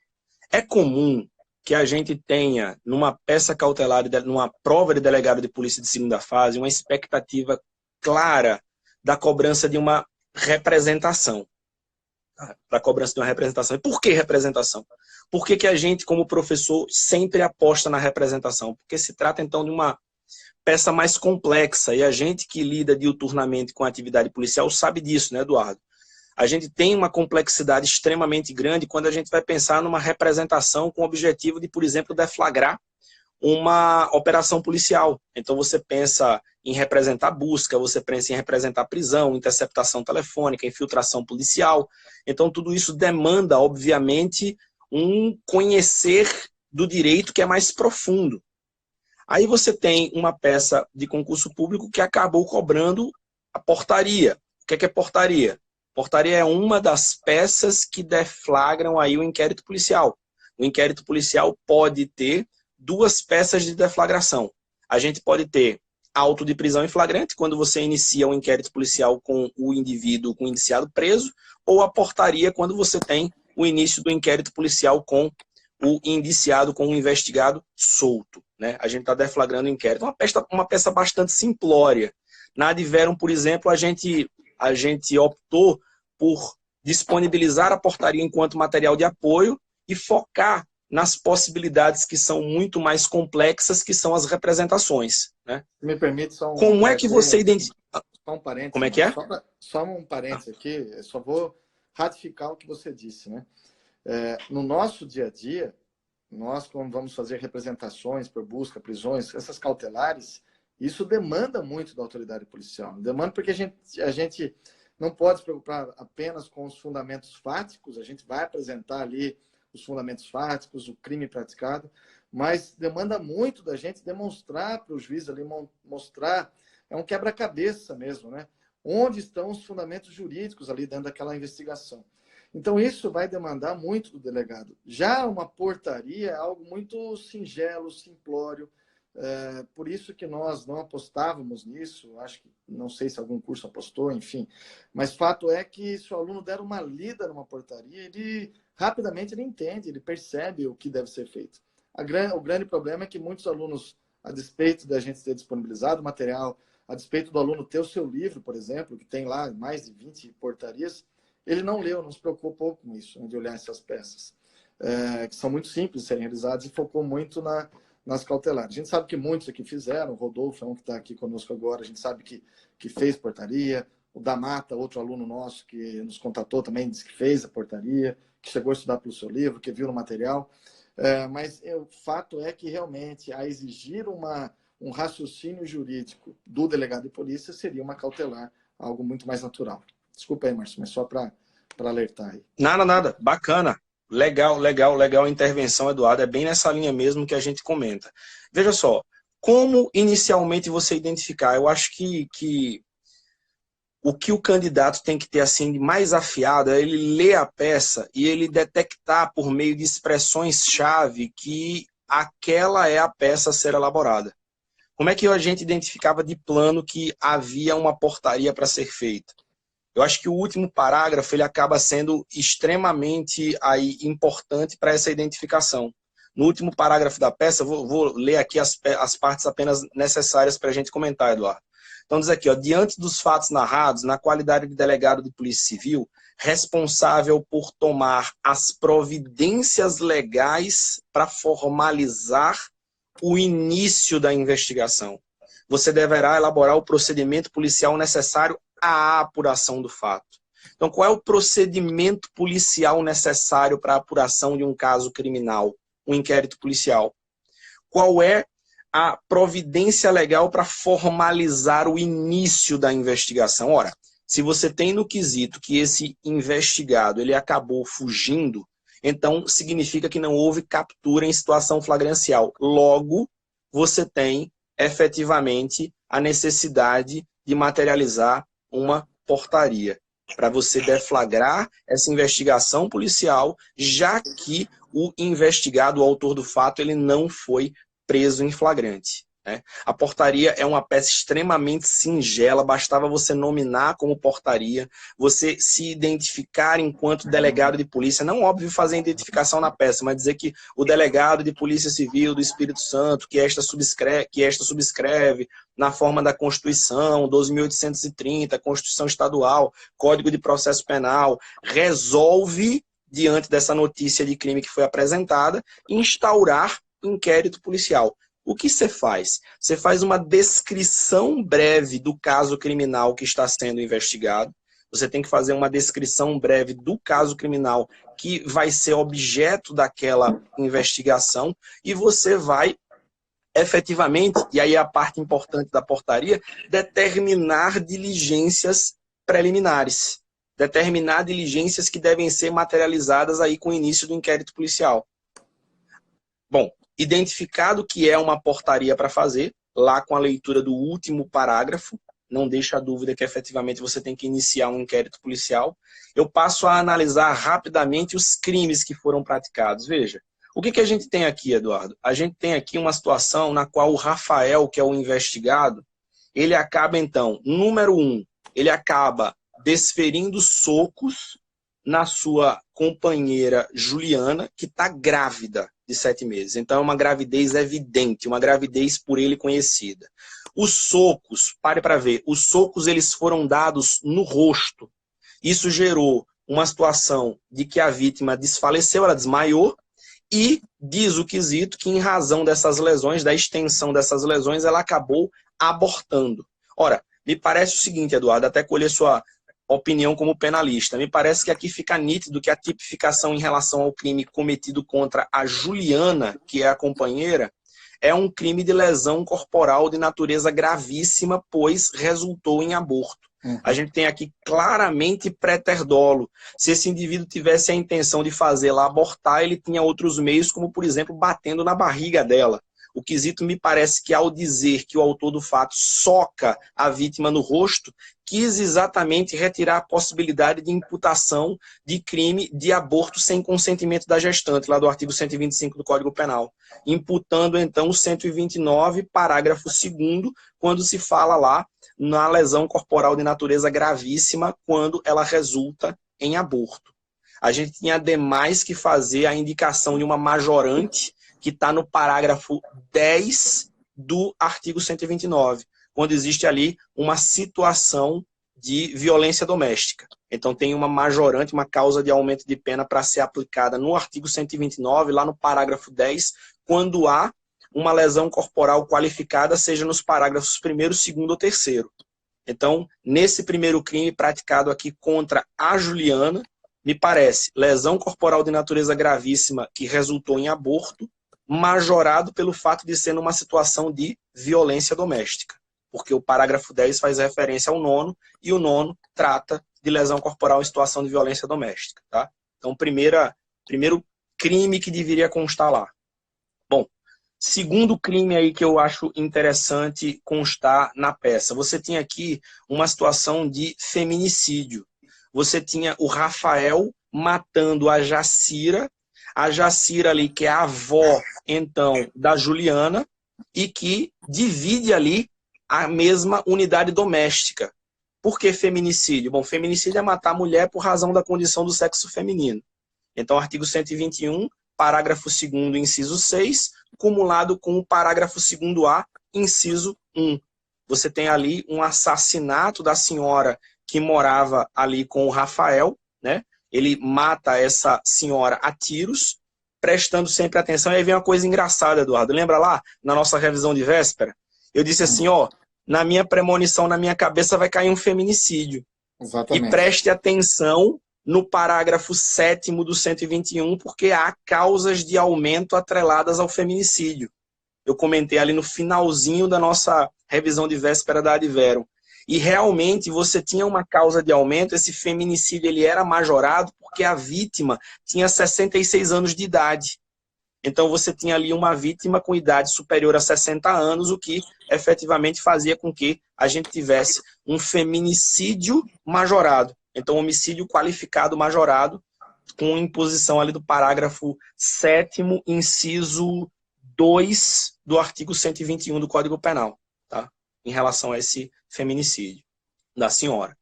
É comum que a gente tenha, numa peça cautelar, numa prova de delegado de polícia de segunda fase, uma expectativa clara da cobrança de uma representação. Da cobrança de uma representação. E por que representação? Por que a gente, como professor, sempre aposta na representação? Porque se trata, então, de uma peça mais complexa, e a gente que lida diuturnamente com a atividade policial sabe disso, né, Eduardo? A gente tem uma complexidade extremamente grande quando a gente vai pensar numa representação com o objetivo de, por exemplo, deflagrar uma operação policial. Então você pensa em representar busca, você pensa em representar prisão, interceptação telefônica, infiltração policial. Então tudo isso demanda, obviamente, um conhecer do direito que é mais profundo. Aí você tem uma peça de concurso público que acabou cobrando a portaria. O que é portaria? Portaria é uma das peças que deflagram aí o inquérito policial. O inquérito policial pode ter duas peças de deflagração. A gente pode ter auto de prisão em flagrante, quando você inicia um inquérito policial com o indivíduo, com o indiciado preso, ou a portaria, quando você tem o início do inquérito policial com o indiciado, com o investigado solto, né? A gente está deflagrando o inquérito. Uma peça bastante simplória. Na Adverum, por exemplo, a gente optou por disponibilizar a portaria enquanto material de apoio e focar nas possibilidades que são muito mais complexas, que são as representações, né? Me permite só Como é que você identifica? Só um parênteses. Como é que é? Só um parênteses aqui, eu só vou ratificar o que você disse, né? No nosso dia a dia, nós, quando vamos fazer representações por busca, prisões, essas cautelares, isso demanda muito da autoridade policial. Demanda porque a gente não pode se preocupar apenas com os fundamentos fáticos, a gente vai apresentar ali os fundamentos fáticos, o crime praticado, mas demanda muito da gente demonstrar para o juiz ali, mostrar, é um quebra-cabeça mesmo, né? Onde estão os fundamentos jurídicos ali dentro daquela investigação. Então, isso vai demandar muito do delegado. Já uma portaria é algo muito singelo, simplório. Por isso que nós não apostávamos nisso. Acho que, não sei se algum curso apostou, enfim. Mas fato é que se o aluno der uma lida numa portaria, ele rapidamente ele entende, ele percebe o que deve ser feito. O grande problema é que muitos alunos, a despeito da gente ter disponibilizado o material, a despeito do aluno ter o seu livro, por exemplo, que tem lá mais de 20 portarias, ele não leu, não se preocupou com isso, né, de olhar essas peças, que são muito simples de serem realizadas, e focou muito nas cautelares. A gente sabe que muitos aqui fizeram, o Rodolfo é um que está aqui conosco agora, a gente sabe que fez portaria, o Damata, outro aluno nosso que nos contatou também, disse que fez a portaria, que chegou a estudar pelo seu livro, que viu no material, mas o fato é que realmente a exigir um raciocínio jurídico do delegado de polícia seria uma cautelar, algo muito mais natural. Desculpa aí, Márcio, mas só para alertar aí. Nada. Bacana. Legal a intervenção, Eduardo. É bem nessa linha mesmo que a gente comenta. Veja só, como inicialmente você identificar? Eu acho que o que o candidato tem que ter assim de mais afiado é ele ler a peça e ele detectar por meio de expressões-chave que aquela é a peça a ser elaborada. Como é que a gente identificava de plano que havia uma portaria para ser feita? Eu acho que o último parágrafo ele acaba sendo extremamente importante para essa identificação. No último parágrafo da peça, vou ler aqui as partes apenas necessárias para a gente comentar, Eduardo. Então diz aqui, diante dos fatos narrados, na qualidade de delegado de Polícia Civil, responsável por tomar as providências legais para formalizar o início da investigação. Você deverá elaborar o procedimento policial necessário à apuração do fato. Então, qual é o procedimento policial necessário para a apuração de um caso criminal? Um inquérito policial. Qual é a providência legal para formalizar o início da investigação? Ora, se você tem no quesito que esse investigado ele acabou fugindo, então significa que não houve captura em situação flagrancial. Logo, você tem efetivamente a necessidade de materializar uma portaria para você deflagrar essa investigação policial, já que o investigado, o autor do fato, ele não foi preso em flagrante. Né? A portaria é uma peça extremamente singela, bastava você nominar como portaria, você se identificar enquanto delegado de polícia, não óbvio fazer a identificação na peça, mas dizer que o delegado de Polícia Civil do Espírito Santo, que esta subscreve na forma da Constituição, 12.830, Constituição Estadual, Código de Processo Penal, resolve, diante dessa notícia de crime que foi apresentada, instaurar inquérito policial. O que você faz? Você faz uma descrição breve do caso criminal que está sendo investigado. Você tem que fazer uma descrição breve do caso criminal que vai ser objeto daquela investigação e você vai efetivamente, e aí é a parte importante da portaria, determinar diligências preliminares. Determinar diligências que devem ser materializadas aí com o início do inquérito policial. Bom, identificado que é uma portaria para fazer, lá com a leitura do último parágrafo, não deixa a dúvida que efetivamente você tem que iniciar um inquérito policial, eu passo a analisar rapidamente os crimes que foram praticados. Veja, o que a gente tem aqui, Eduardo? A gente tem aqui uma situação na qual o Rafael, que é o investigado, ele acaba então, número 1, ele acaba desferindo socos na sua companheira Juliana, que está grávida de 7 meses. Então é uma gravidez evidente, uma gravidez por ele conhecida. Os socos, pare para ver, os socos eles foram dados no rosto. Isso gerou uma situação de que a vítima desfaleceu, ela desmaiou, e diz o quesito que, em razão dessas lesões, da extensão dessas lesões, ela acabou abortando. Ora, me parece o seguinte, Eduardo, até colher sua opinião como penalista, me parece que aqui fica nítido que a tipificação em relação ao crime cometido contra a Juliana, que é a companheira, é um crime de lesão corporal de natureza gravíssima, pois resultou em aborto. A gente tem aqui claramente préter-dolo. Se esse indivíduo tivesse a intenção de fazê-la abortar, ele tinha outros meios, como, por exemplo, batendo na barriga dela. O quesito me parece que, ao dizer que o autor do fato soca a vítima no rosto, quis exatamente retirar a possibilidade de imputação de crime de aborto sem consentimento da gestante, lá do artigo 125 do Código Penal, imputando então o 129, parágrafo 2º, quando se fala lá na lesão corporal de natureza gravíssima, quando ela resulta em aborto. A gente tinha demais que fazer a indicação de uma majorante, que está no parágrafo 10 do artigo 129, quando existe ali uma situação de violência doméstica. Então tem uma majorante, uma causa de aumento de pena para ser aplicada no artigo 129, lá no parágrafo 10, quando há uma lesão corporal qualificada, seja nos parágrafos 1º, 2º ou 3º. Então, nesse primeiro crime praticado aqui contra a Juliana, me parece lesão corporal de natureza gravíssima que resultou em aborto, majorado pelo fato de ser numa situação de violência doméstica. Porque o parágrafo 10 faz referência ao 9º, e o 9º trata de lesão corporal em situação de violência doméstica. Tá? Então, primeiro crime que deveria constar lá. Bom, segundo crime aí que eu acho interessante constar na peça. Você tinha aqui uma situação de feminicídio. Você tinha o Rafael matando a Jacira ali, que é a avó, então, da Juliana, e que divide ali a mesma unidade doméstica. Por que feminicídio? Bom, feminicídio é matar a mulher por razão da condição do sexo feminino. Então, artigo 121, parágrafo 2º, inciso 6, cumulado com o parágrafo 2º-A, inciso 1. Você tem ali um assassinato da senhora que morava ali com o Rafael, né? Ele mata essa senhora a tiros, prestando sempre atenção. E aí vem uma coisa engraçada, Eduardo. Lembra lá, na nossa revisão de véspera? Eu disse assim, ó, na minha premonição, na minha cabeça vai cair um feminicídio. Exatamente. E preste atenção no parágrafo 7º do 121, porque há causas de aumento atreladas ao feminicídio. Eu comentei ali no finalzinho da nossa revisão de véspera da Adverum. E realmente você tinha uma causa de aumento, esse feminicídio ele era majorado porque a vítima tinha 66 anos de idade. Então você tinha ali uma vítima com idade superior a 60 anos, o que efetivamente fazia com que a gente tivesse um feminicídio majorado. Então homicídio qualificado majorado, com imposição ali do parágrafo 7º, inciso 2 do artigo 121 do Código Penal, tá? Em relação a esse feminicídio da senhora.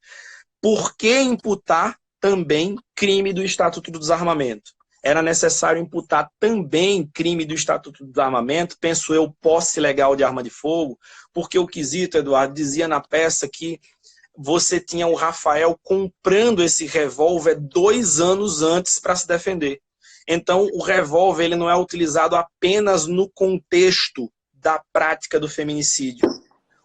Por que imputar também crime do Estatuto do Desarmamento? Era necessário imputar também crime do Estatuto do Desarmamento, penso eu, posse legal de arma de fogo, porque o quesito, Eduardo, dizia na peça que você tinha o Rafael comprando esse revólver 2 anos antes para se defender. Então, o revólver ele não é utilizado apenas no contexto da prática do feminicídio.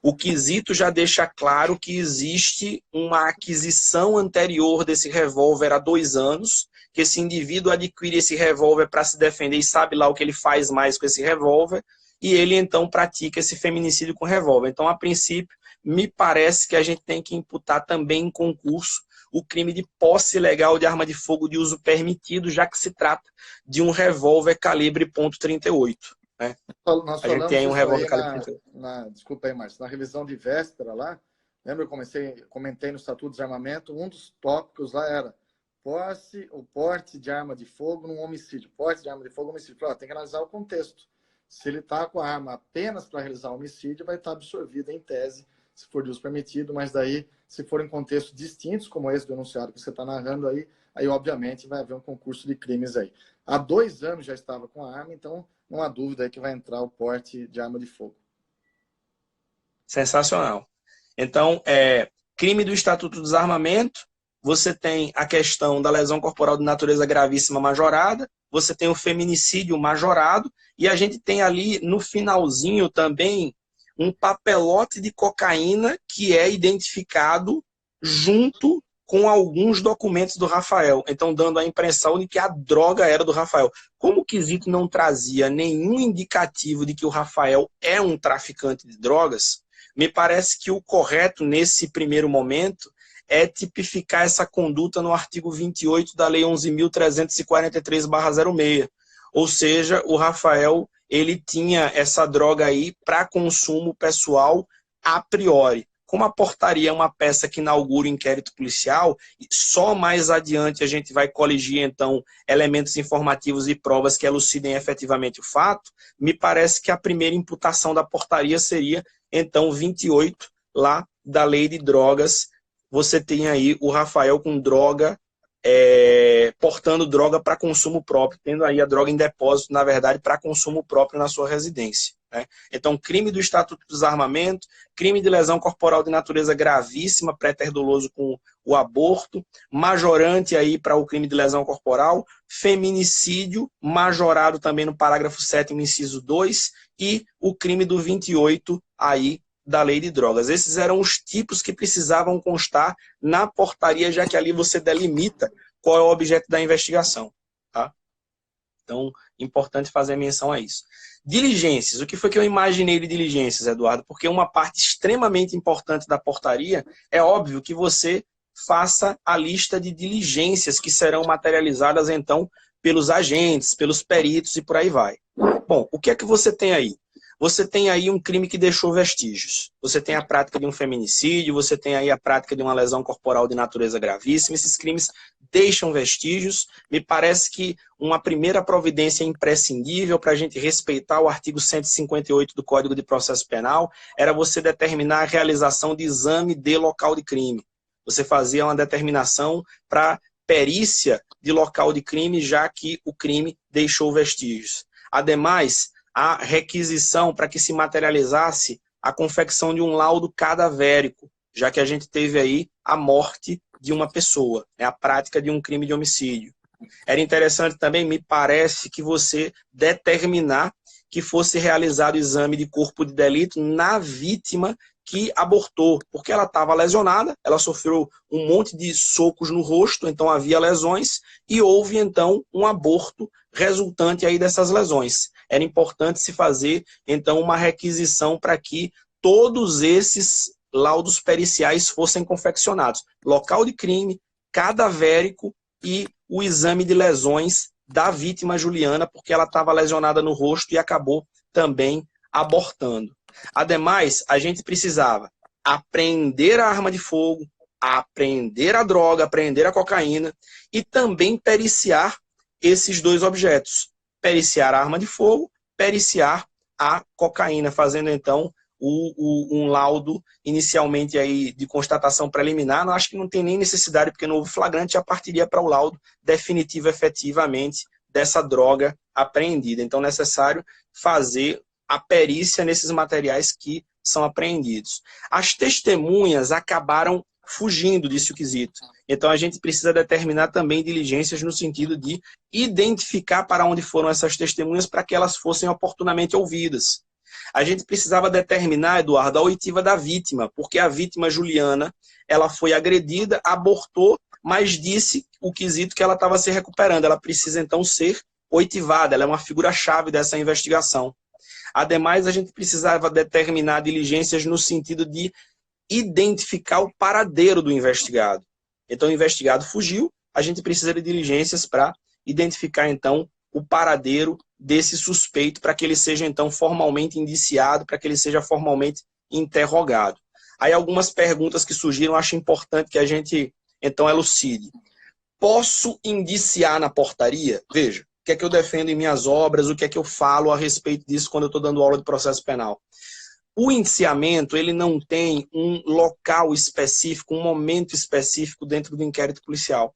O quesito já deixa claro que existe uma aquisição anterior desse revólver há 2 anos, que esse indivíduo adquire esse revólver para se defender e sabe lá o que ele faz mais com esse revólver, e ele então pratica esse feminicídio com revólver. Então, a princípio, me parece que a gente tem que imputar também em concurso o crime de posse ilegal de arma de fogo de uso permitido, já que se trata de um revólver calibre .38. Né? Nós a gente tem aí um revólver calibre .38. Desculpa aí, Márcio, na revisão de véspera lá, lembra eu comentei no Estatuto de Desarmamento, um dos tópicos lá era posse ou porte de arma de fogo num homicídio. Porte de arma de fogo, homicídio. Tem que analisar o contexto. Se ele está com a arma apenas para realizar homicídio, vai estar absorvida em tese, se for de uso permitido, mas daí, se for em contextos distintos, como esse do enunciado que você está narrando aí obviamente vai haver um concurso de crimes aí. Há 2 anos já estava com a arma, então não há dúvida aí que vai entrar o porte de arma de fogo. Sensacional. Então, crime do Estatuto do Desarmamento, você tem a questão da lesão corporal de natureza gravíssima majorada, você tem o feminicídio majorado, e a gente tem ali no finalzinho também um papelote de cocaína que é identificado junto com alguns documentos do Rafael, então dando a impressão de que a droga era do Rafael. Como o quesito não trazia nenhum indicativo de que o Rafael é um traficante de drogas, me parece que o correto nesse primeiro momento é tipificar essa conduta no artigo 28 da Lei 11.343/06. Ou seja, o Rafael ele tinha essa droga aí para consumo pessoal a priori. Como a portaria é uma peça que inaugura o inquérito policial, só mais adiante a gente vai coligir, então, elementos informativos e provas que elucidem efetivamente o fato, me parece que a primeira imputação da portaria seria, então, 28, lá da Lei de Drogas. Você tem aí o Rafael com droga, portando droga para consumo próprio, tendo aí a droga em depósito, na verdade, para consumo próprio na sua residência. Né? Então, crime do Estatuto do Desarmamento, crime de lesão corporal de natureza gravíssima, pré-doloso com o aborto, majorante aí para o crime de lesão corporal, feminicídio, majorado também no parágrafo 7º, inciso 2, e o crime do 28 aí da Lei de Drogas. Esses eram os tipos que precisavam constar na portaria, já que ali você delimita qual é o objeto da investigação. Tá? Então, importante fazer menção a isso. Diligências. O que foi que eu imaginei de diligências, Eduardo? Porque uma parte extremamente importante da portaria é óbvio que você faça a lista de diligências que serão materializadas, então, pelos agentes, pelos peritos e por aí vai. Bom, o que é que você tem aí? Você tem aí um crime que deixou vestígios. Você tem a prática de um feminicídio, você tem aí a prática de uma lesão corporal de natureza gravíssima. Esses crimes deixam vestígios. Me parece que uma primeira providência imprescindível para a gente respeitar o artigo 158 do Código de Processo Penal era você determinar a realização de exame de local de crime. Você fazia uma determinação para perícia de local de crime, já que o crime deixou vestígios. Ademais, a requisição para que se materializasse a confecção de um laudo cadavérico, já que a gente teve aí a morte de uma pessoa, a prática de um crime de homicídio. Era interessante também, me parece, que você determinar que fosse realizado o exame de corpo de delito na vítima que abortou, porque ela estava lesionada, ela sofreu um monte de socos no rosto, então havia lesões, e houve então um aborto resultante aí dessas lesões. Era importante se fazer então uma requisição para que todos esses laudos periciais fossem confeccionados. Local de crime, cadavérico e o exame de lesões da vítima Juliana, porque ela estava lesionada no rosto e acabou também abortando. Ademais, a gente precisava apreender a arma de fogo, apreender a droga, apreender a cocaína e também periciar esses dois objetos. Periciar a arma de fogo, periciar a cocaína, fazendo então um laudo inicialmente aí de constatação preliminar. Não, acho que não tem nem necessidade, porque não houve flagrante, já partiria para o laudo definitivo efetivamente dessa droga apreendida. Então, é necessário fazer a perícia nesses materiais que são apreendidos. As testemunhas acabaram fugindo desse quesito. Então, a gente precisa determinar também diligências no sentido de identificar para onde foram essas testemunhas para que elas fossem oportunamente ouvidas. A gente precisava determinar, Eduardo, a oitiva da vítima, porque a vítima Juliana, ela foi agredida, abortou, mas disse o quesito que ela estava se recuperando. Ela precisa, então, ser oitivada, ela é uma figura-chave dessa investigação. Ademais, a gente precisava determinar diligências no sentido de identificar o paradeiro do investigado. Então, o investigado fugiu, a gente precisa de diligências para identificar, então, o paradeiro desse suspeito, para que ele seja, então, formalmente indiciado, para que ele seja formalmente interrogado. Aí, algumas perguntas que surgiram, acho importante que a gente, então, elucide. Posso indiciar na portaria? Veja, o que é que eu defendo em minhas obras, o que é que eu falo a respeito disso quando eu estou dando aula de processo penal. O indiciamento, ele não tem um local específico, um momento específico dentro do inquérito policial.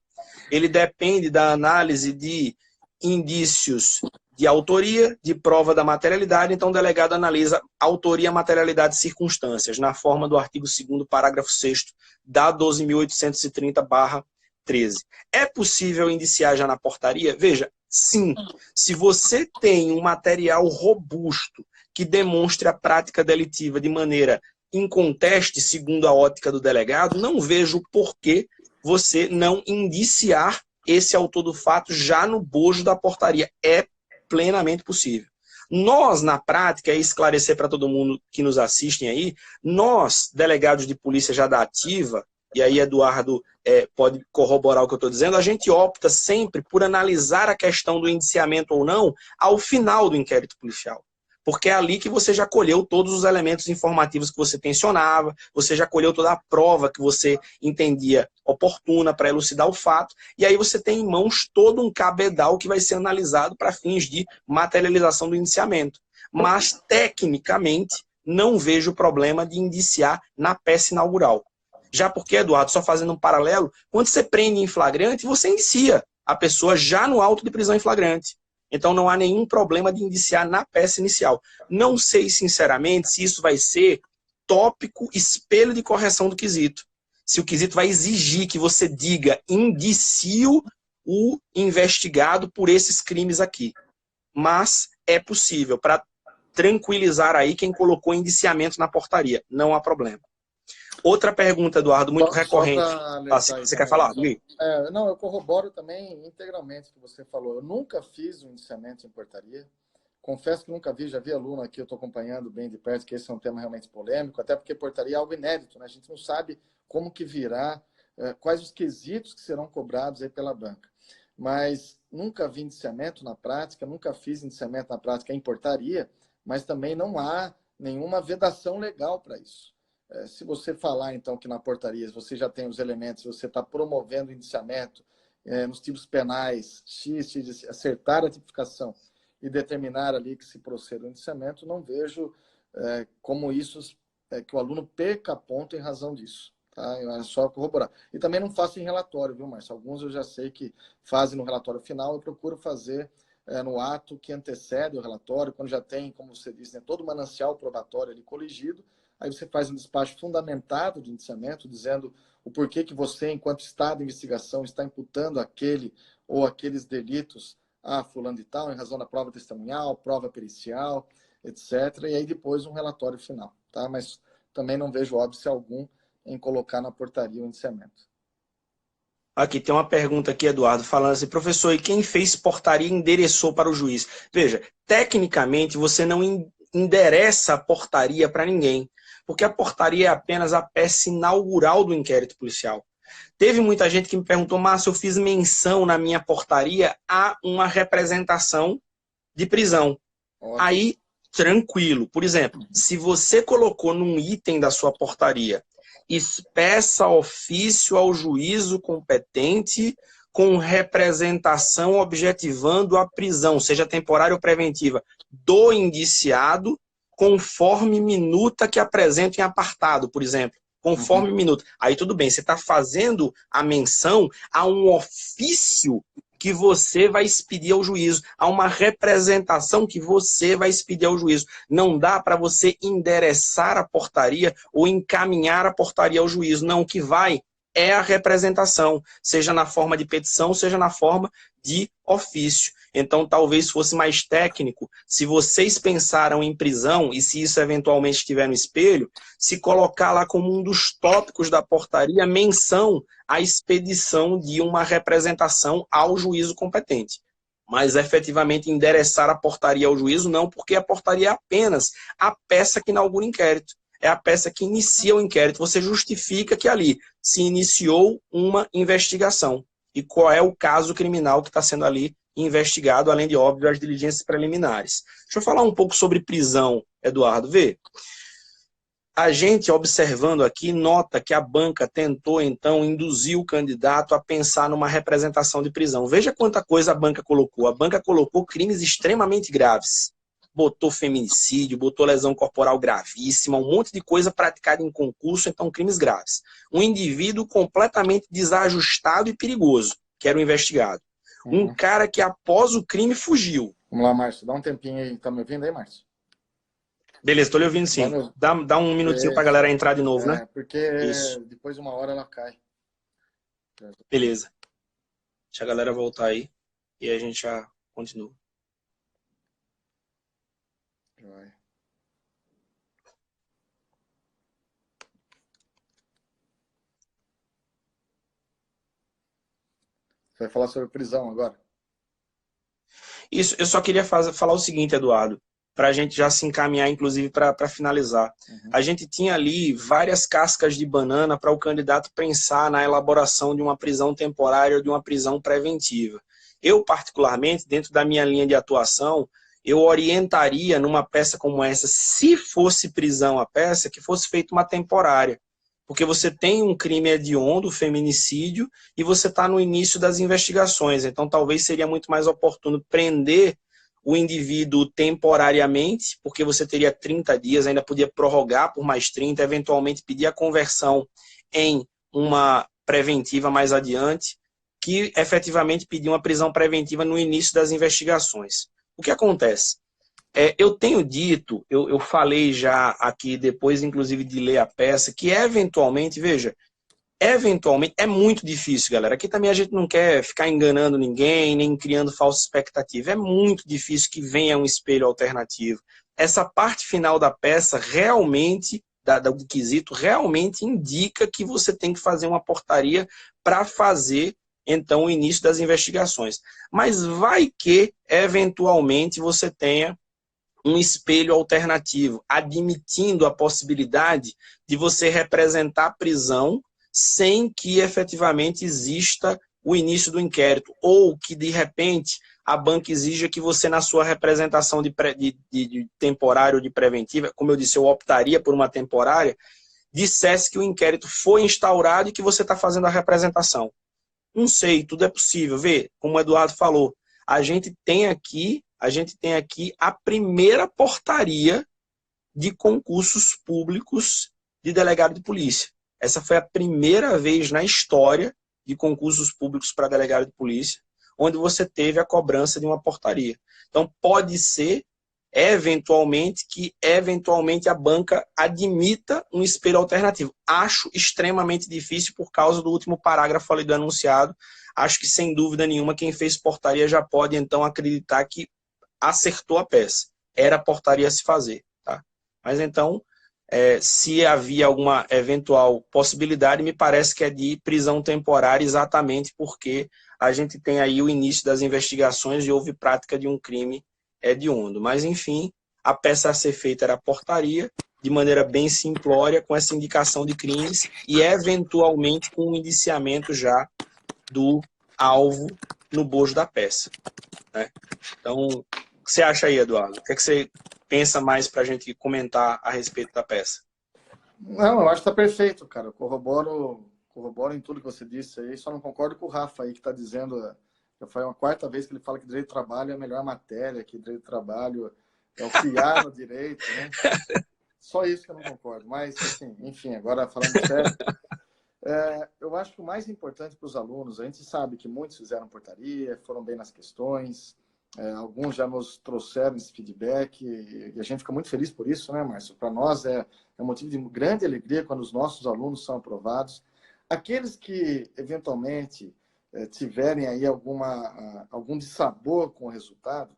Ele depende da análise de indícios de autoria, de prova da materialidade, então o delegado analisa autoria, materialidade e circunstâncias, na forma do artigo 2º, parágrafo 6º da 12.830/13. É possível indiciar já na portaria? Veja, Sim, se você tem um material robusto que demonstre a prática delitiva de maneira inconteste, segundo a ótica do delegado, não vejo por que você não indiciar esse autor do fato já no bojo da portaria. É plenamente possível. Nós, na prática, e esclarecer para todo mundo que nos assistem aí, nós, delegados de polícia já da ativa, e aí Eduardo pode corroborar o que eu estou dizendo, a gente opta sempre por analisar a questão do indiciamento ou não ao final do inquérito policial. Porque é ali que você já colheu todos os elementos informativos que você tensionava, você já colheu toda a prova que você entendia oportuna para elucidar o fato, e aí você tem em mãos todo um cabedal que vai ser analisado para fins de materialização do indiciamento. Mas, tecnicamente, não vejo problema de indiciar na peça inaugural. Já porque, Eduardo, só fazendo um paralelo, quando você prende em flagrante, você indicia a pessoa já no auto de prisão em flagrante. Então não há nenhum problema de indiciar na peça inicial. Não sei, sinceramente, se isso vai ser tópico espelho de correção do quesito. Se o quesito vai exigir que você diga indicio o investigado por esses crimes aqui. Mas é possível, para tranquilizar aí quem colocou indiciamento na portaria. Não há problema. Outra pergunta, Eduardo, muito recorrente. Você quer falar, Gui? Não, eu corroboro também integralmente o que você falou. Eu nunca fiz um indiciamento em portaria. Confesso que nunca vi, já vi aluno aqui, eu estou acompanhando bem de perto, que esse é um tema realmente polêmico, até porque portaria é algo inédito, né? A gente não sabe como que virá, quais os quesitos que serão cobrados aí pela banca. Mas nunca vi indiciamento na prática, nunca fiz indiciamento na prática em portaria, mas também não há nenhuma vedação legal para isso. Se você falar, então, que na portaria você já tem os elementos, você está promovendo o indiciamento nos tipos penais, acertar a tipificação e determinar ali que se proceda o indiciamento, não vejo como isso, que o aluno perca ponto em razão disso. Tá? É só corroborar. E também não faço em relatório, viu, Márcio? Alguns eu já sei que fazem no relatório final, eu procuro fazer no ato que antecede o relatório, quando já tem, como você disse, né, todo o manancial probatório ali coligido. Aí você faz um despacho fundamentado de indiciamento, dizendo o porquê que você, enquanto Estado de investigação, está imputando aquele ou aqueles delitos a fulano de tal, em razão da prova testemunhal, prova pericial, etc. E aí depois um relatório final. Tá? Mas também não vejo óbice algum em colocar na portaria o indiciamento. Aqui tem uma pergunta aqui, Eduardo, falando assim, professor, e quem fez portaria endereçou para o juiz? Veja, tecnicamente você não endereça a portaria para ninguém, porque a portaria é apenas a peça inaugural do inquérito policial. Teve muita gente que me perguntou, Márcio, eu fiz menção na minha portaria a uma representação de prisão. Ótimo. Aí, tranquilo. Por exemplo, se você colocou num item da sua portaria, expressa ofício ao juízo competente com representação objetivando a prisão, seja temporária ou preventiva, do indiciado, conforme minuta que apresenta em apartado, por exemplo. Conforme minuta. Aí tudo bem, você está fazendo a menção a um ofício que você vai expedir ao juízo, a uma representação que você vai expedir ao juízo. Não dá para você endereçar a portaria ou encaminhar a portaria ao juízo. Não, o que vai é a representação, seja na forma de petição, seja na forma de ofício. Então, talvez fosse mais técnico, se vocês pensaram em prisão, e se isso eventualmente estiver no espelho, se colocar lá como um dos tópicos da portaria, menção à expedição de uma representação ao juízo competente. Mas, efetivamente, endereçar a portaria ao juízo, não, porque a portaria é apenas a peça que inaugura o inquérito. É a peça que inicia o inquérito. Você justifica que ali se iniciou uma investigação. E qual é o caso criminal que está sendo ali investigado, além de, óbvio, as diligências preliminares. Deixa eu falar um pouco sobre prisão, Eduardo. Vê, a gente, observando aqui, nota que a banca tentou, então, induzir o candidato a pensar numa representação de prisão. Veja quanta coisa a banca colocou. A banca colocou crimes extremamente graves. Botou feminicídio, botou lesão corporal gravíssima, um monte de coisa praticada em concurso, então crimes graves. Um indivíduo completamente desajustado e perigoso, que era o investigado. Um cara que após o crime fugiu. Vamos lá, Márcio, dá um tempinho aí. Tá me ouvindo aí, Márcio? Beleza, tô lhe ouvindo sim. Dá um minutinho pra galera entrar de novo, né? Porque isso. Depois de uma hora ela cai. Beleza. Deixa a galera voltar aí e a gente já Continua. Vai. Você vai falar sobre prisão agora? Isso, eu só queria falar o seguinte, Eduardo, para a gente já se encaminhar, inclusive, para finalizar. A gente tinha ali várias cascas de banana para o candidato pensar na elaboração de uma prisão temporária ou de uma prisão preventiva. Eu, particularmente, dentro da minha linha de atuação, eu orientaria numa peça como essa, se fosse prisão a peça, que fosse feita uma temporária. Porque você tem um crime hediondo, feminicídio, e você está no início das investigações. Então, talvez seria muito mais oportuno prender o indivíduo temporariamente, porque você teria 30 dias, ainda podia prorrogar por mais 30, eventualmente pedir a conversão em uma preventiva mais adiante, que efetivamente pedir uma prisão preventiva no início das investigações. O que acontece? Eu tenho dito, eu falei já aqui depois, inclusive, de ler a peça, que eventualmente, veja, eventualmente, é muito difícil, galera. Aqui também a gente não quer ficar enganando ninguém, nem criando falsa expectativa. É muito difícil que venha um espelho alternativo. Essa parte final da peça realmente, do quesito, realmente indica que você tem que fazer uma portaria para fazer, então, o início das investigações. Mas vai que, eventualmente, você tenha um espelho alternativo, admitindo a possibilidade de você representar a prisão sem que efetivamente exista o início do inquérito, ou que, de repente, a banca exija que você, na sua representação de temporário ou de preventiva, como eu disse, eu optaria por uma temporária, dissesse que o inquérito foi instaurado e que você está fazendo a representação. Não sei, tudo é possível. Vê, como o Eduardo falou, a gente tem aqui a primeira portaria de concursos públicos de delegado de polícia. Essa foi a primeira vez na história de concursos públicos para delegado de polícia, onde você teve a cobrança de uma portaria. Então, pode ser, eventualmente, que a banca admita um espelho alternativo. Acho extremamente difícil por causa do último parágrafo ali do enunciado. Acho que, sem dúvida nenhuma, quem fez portaria já pode, então, acreditar que acertou a peça. Era a portaria a se fazer. Tá? Mas, então, se havia alguma eventual possibilidade, me parece que é de prisão temporária, exatamente porque a gente tem aí o início das investigações e houve prática de um crime hediondo. Mas, enfim, a peça a ser feita era a portaria, de maneira bem simplória, com essa indicação de crimes e, eventualmente, com o indiciamento já do alvo no bojo da peça. Né? Então, o que você acha aí, Eduardo? O que é que você pensa mais para a gente comentar a respeito da peça? Não, eu acho que está perfeito, cara. Eu corroboro em tudo que você disse aí. Só não concordo com o Rafa aí, que está dizendo... Já foi uma quarta vez que ele fala que direito do trabalho é a melhor matéria, que direito do trabalho é o piar no direito, né? Só isso que eu não concordo. Mas, assim, enfim, agora falando sério, eu acho que o mais importante para os alunos, a gente sabe que muitos fizeram portaria, foram bem nas questões, alguns já nos trouxeram esse feedback e a gente fica muito feliz por isso, né, Márcio? Para nós é motivo de grande alegria quando os nossos alunos são aprovados. Aqueles que, eventualmente, tiverem aí algum dissabor com o resultado,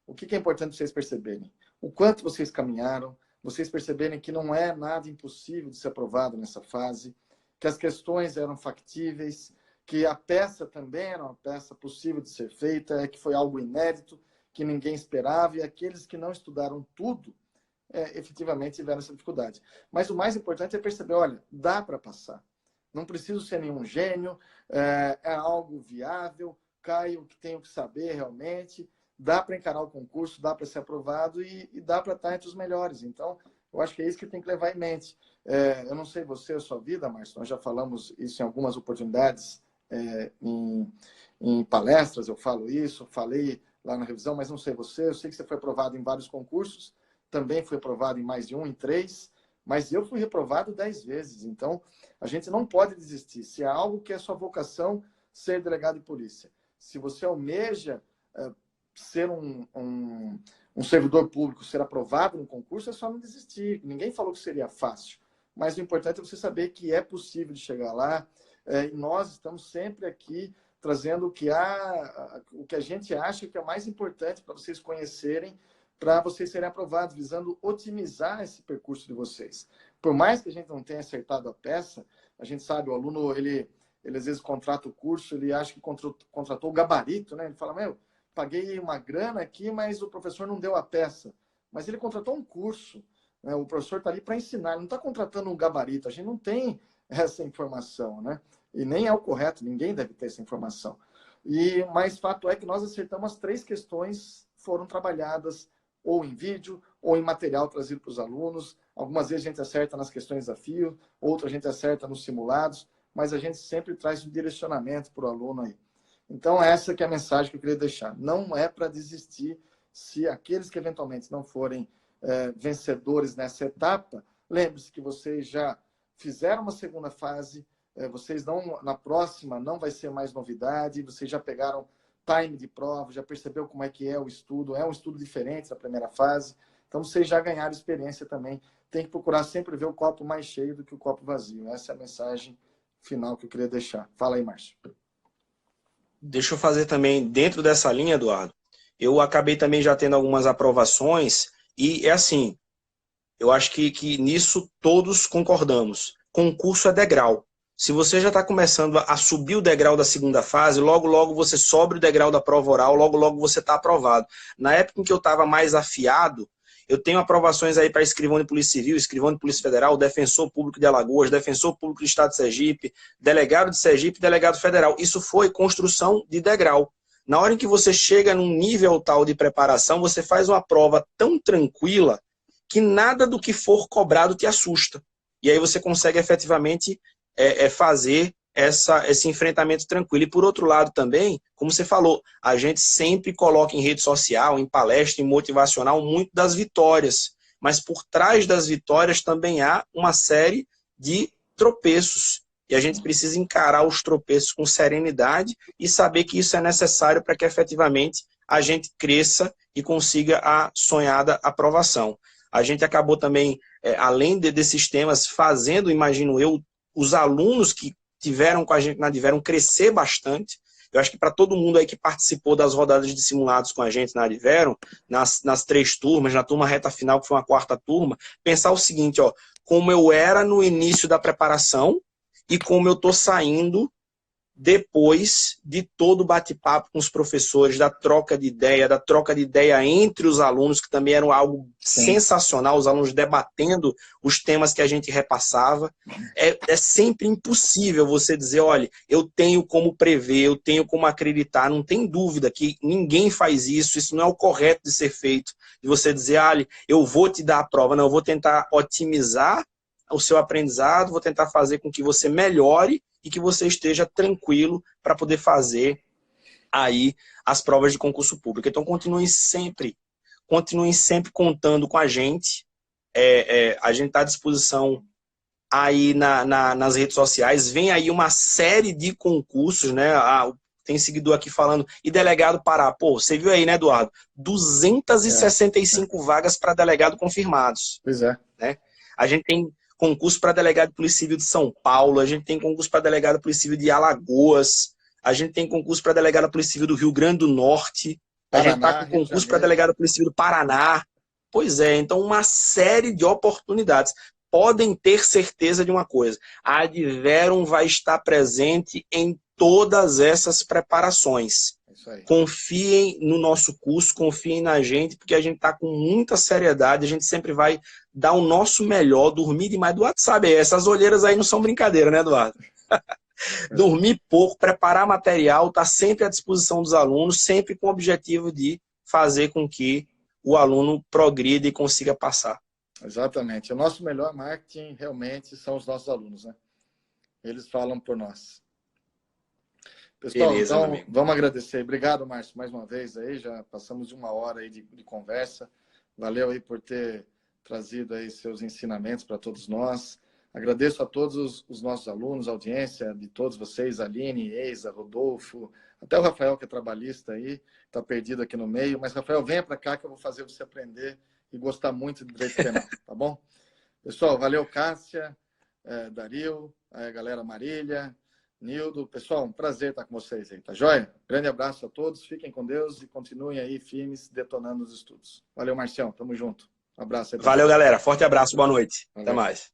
o que é importante vocês perceberem? O quanto vocês caminharam, vocês perceberem que não é nada impossível de ser aprovado nessa fase, que as questões eram factíveis, que a peça também era uma peça possível de ser feita, que foi algo inédito, que ninguém esperava, e aqueles que não estudaram tudo, efetivamente tiveram essa dificuldade. Mas o mais importante é perceber, olha, dá para passar. Não preciso ser nenhum gênio, é algo viável, caio o que tenho que saber realmente, dá para encarar o concurso, dá para ser aprovado e dá para estar entre os melhores. Então, eu acho que é isso que tem que levar em mente. Eu não sei você, a sua vida, Márcio, nós já falamos isso em algumas oportunidades, em palestras eu falo isso, falei lá na revisão, mas não sei você, eu sei que você foi aprovado em vários concursos, também fui aprovado em mais de um, em 3, mas eu fui reprovado 10 vezes. Então, a gente não pode desistir. Se é algo que é sua vocação, ser delegado de polícia. Se você almeja ser um servidor público, ser aprovado no concurso, é só não desistir. Ninguém falou que seria fácil. Mas o importante é você saber que é possível de chegar lá. E nós estamos sempre aqui trazendo o que a gente acha que é mais importante para vocês conhecerem, para vocês serem aprovados, visando otimizar esse percurso de vocês. Por mais que a gente não tenha acertado a peça, a gente sabe, o aluno, ele às vezes contrata o curso, ele acha que contratou o gabarito, né? Ele fala, meu, paguei uma grana aqui, mas o professor não deu a peça. Mas ele contratou um curso, né? O professor está ali para ensinar, ele não está contratando um gabarito. A gente não tem essa informação, né? E nem é o correto, ninguém deve ter essa informação. Mas fato é que nós acertamos as 3 questões, foram trabalhadas ou em vídeo, ou em material trazido para os alunos. Algumas vezes a gente acerta nas questões desafio, outras a gente acerta nos simulados, mas a gente sempre traz um direcionamento para o aluno aí. Então, essa que é a mensagem que eu queria deixar. Não é para desistir se aqueles que eventualmente não forem vencedores nessa etapa, lembre-se que vocês já fizeram uma segunda fase, vocês não, na próxima não vai ser mais novidade, vocês já pegaram time de prova, já percebeu como é que é o estudo, é um estudo diferente da primeira fase, então vocês já ganharam experiência também. Tem que procurar sempre ver o copo mais cheio do que o copo vazio. Essa é a mensagem final que eu queria deixar. Fala aí, Márcio. Deixa eu fazer também, dentro dessa linha, Eduardo, eu acabei também já tendo algumas aprovações, e é assim, eu acho que nisso todos concordamos. Concurso é degrau. Se você já está começando a subir o degrau da segunda fase, logo, logo você sobe o degrau da prova oral, logo, logo você está aprovado. Na época em que eu estava mais afiado, eu tenho aprovações aí para escrivão de Polícia Civil, escrivão de Polícia Federal, defensor público de Alagoas, defensor público do Estado de Sergipe, delegado de Sergipe, delegado federal. Isso foi construção de degrau. Na hora em que você chega num nível tal de preparação, você faz uma prova tão tranquila que nada do que for cobrado te assusta. E aí você consegue efetivamente fazer esse enfrentamento tranquilo. E por outro lado também, como você falou, a gente sempre coloca em rede social, em palestra, em motivacional, muito das vitórias. Mas por trás das vitórias também há uma série de tropeços. E a gente precisa encarar os tropeços com serenidade e saber que isso é necessário para que efetivamente a gente cresça e consiga a sonhada aprovação. A gente acabou também, além desses temas, fazendo, imagino eu, os alunos que tiveram com a gente na Adverum crescer bastante. Eu acho que para todo mundo aí que participou das rodadas de simulados com a gente na Adverum, nas 3 turmas, na turma reta final, que foi uma 4ª turma, pensar o seguinte, ó, como eu era no início da preparação e como eu estou saindo depois de todo o bate-papo com os professores, da troca de ideia entre os alunos, que também era algo sensacional, os alunos debatendo os temas que a gente repassava. É sempre impossível você dizer, olha, eu tenho como prever, eu tenho como acreditar, não tem dúvida que ninguém faz isso, isso não é o correto de ser feito, de você dizer, olha, eu vou te dar a prova, não, eu vou tentar otimizar o seu aprendizado, vou tentar fazer com que você melhore e que você esteja tranquilo para poder fazer aí as provas de concurso público. Então, continuem sempre contando com a gente. A gente está à disposição aí nas redes sociais. Vem aí uma série de concursos, né? Tem seguidor aqui falando, e delegado Pará. Pô, você viu aí, né, Eduardo? 265 vagas para delegado confirmados. Pois é. Né? A gente tem concurso para delegado de Polícia Civil de São Paulo, a gente tem concurso para delegado de Polícia Civil de Alagoas, a gente tem concurso para delegado de Polícia Civil do Rio Grande do Norte, Paraná, a gente está com concurso para delegado de Polícia Civil do Paraná. Pois é, então uma série de oportunidades. Podem ter certeza de uma coisa, a Adverum vai estar presente em todas essas preparações. Confiem no nosso curso, confiem na gente, porque a gente está com muita seriedade, a gente sempre vai dar o nosso melhor, dormir demais. Eduardo sabe, essas olheiras aí não são brincadeira, né, Eduardo? Dormir pouco, preparar material, está sempre à disposição dos alunos, sempre com o objetivo de fazer com que o aluno progrida e consiga passar. Exatamente. O nosso melhor marketing realmente são os nossos alunos, né? Eles falam por nós. Pessoal, beleza, então vamos agradecer. Obrigado, Márcio, mais uma vez aí. Já passamos de 1 hora aí de conversa. Valeu aí por ter trazido aí seus ensinamentos para todos nós. Agradeço a todos os nossos alunos, a audiência de todos vocês, Aline, Eisa, Rodolfo, até o Rafael, que é trabalhista aí, está perdido aqui no meio. Mas, Rafael, venha para cá que eu vou fazer você aprender e gostar muito de direito penal, tá bom? Pessoal, valeu, Cássia, Dario, a galera Marília, Nildo, pessoal, um prazer estar com vocês aí, tá joia? Grande abraço a todos, fiquem com Deus e continuem aí firmes, detonando os estudos. Valeu, Marcião, tamo junto. Um abraço aí. Valeu, galera. Forte abraço, boa noite. Até mais.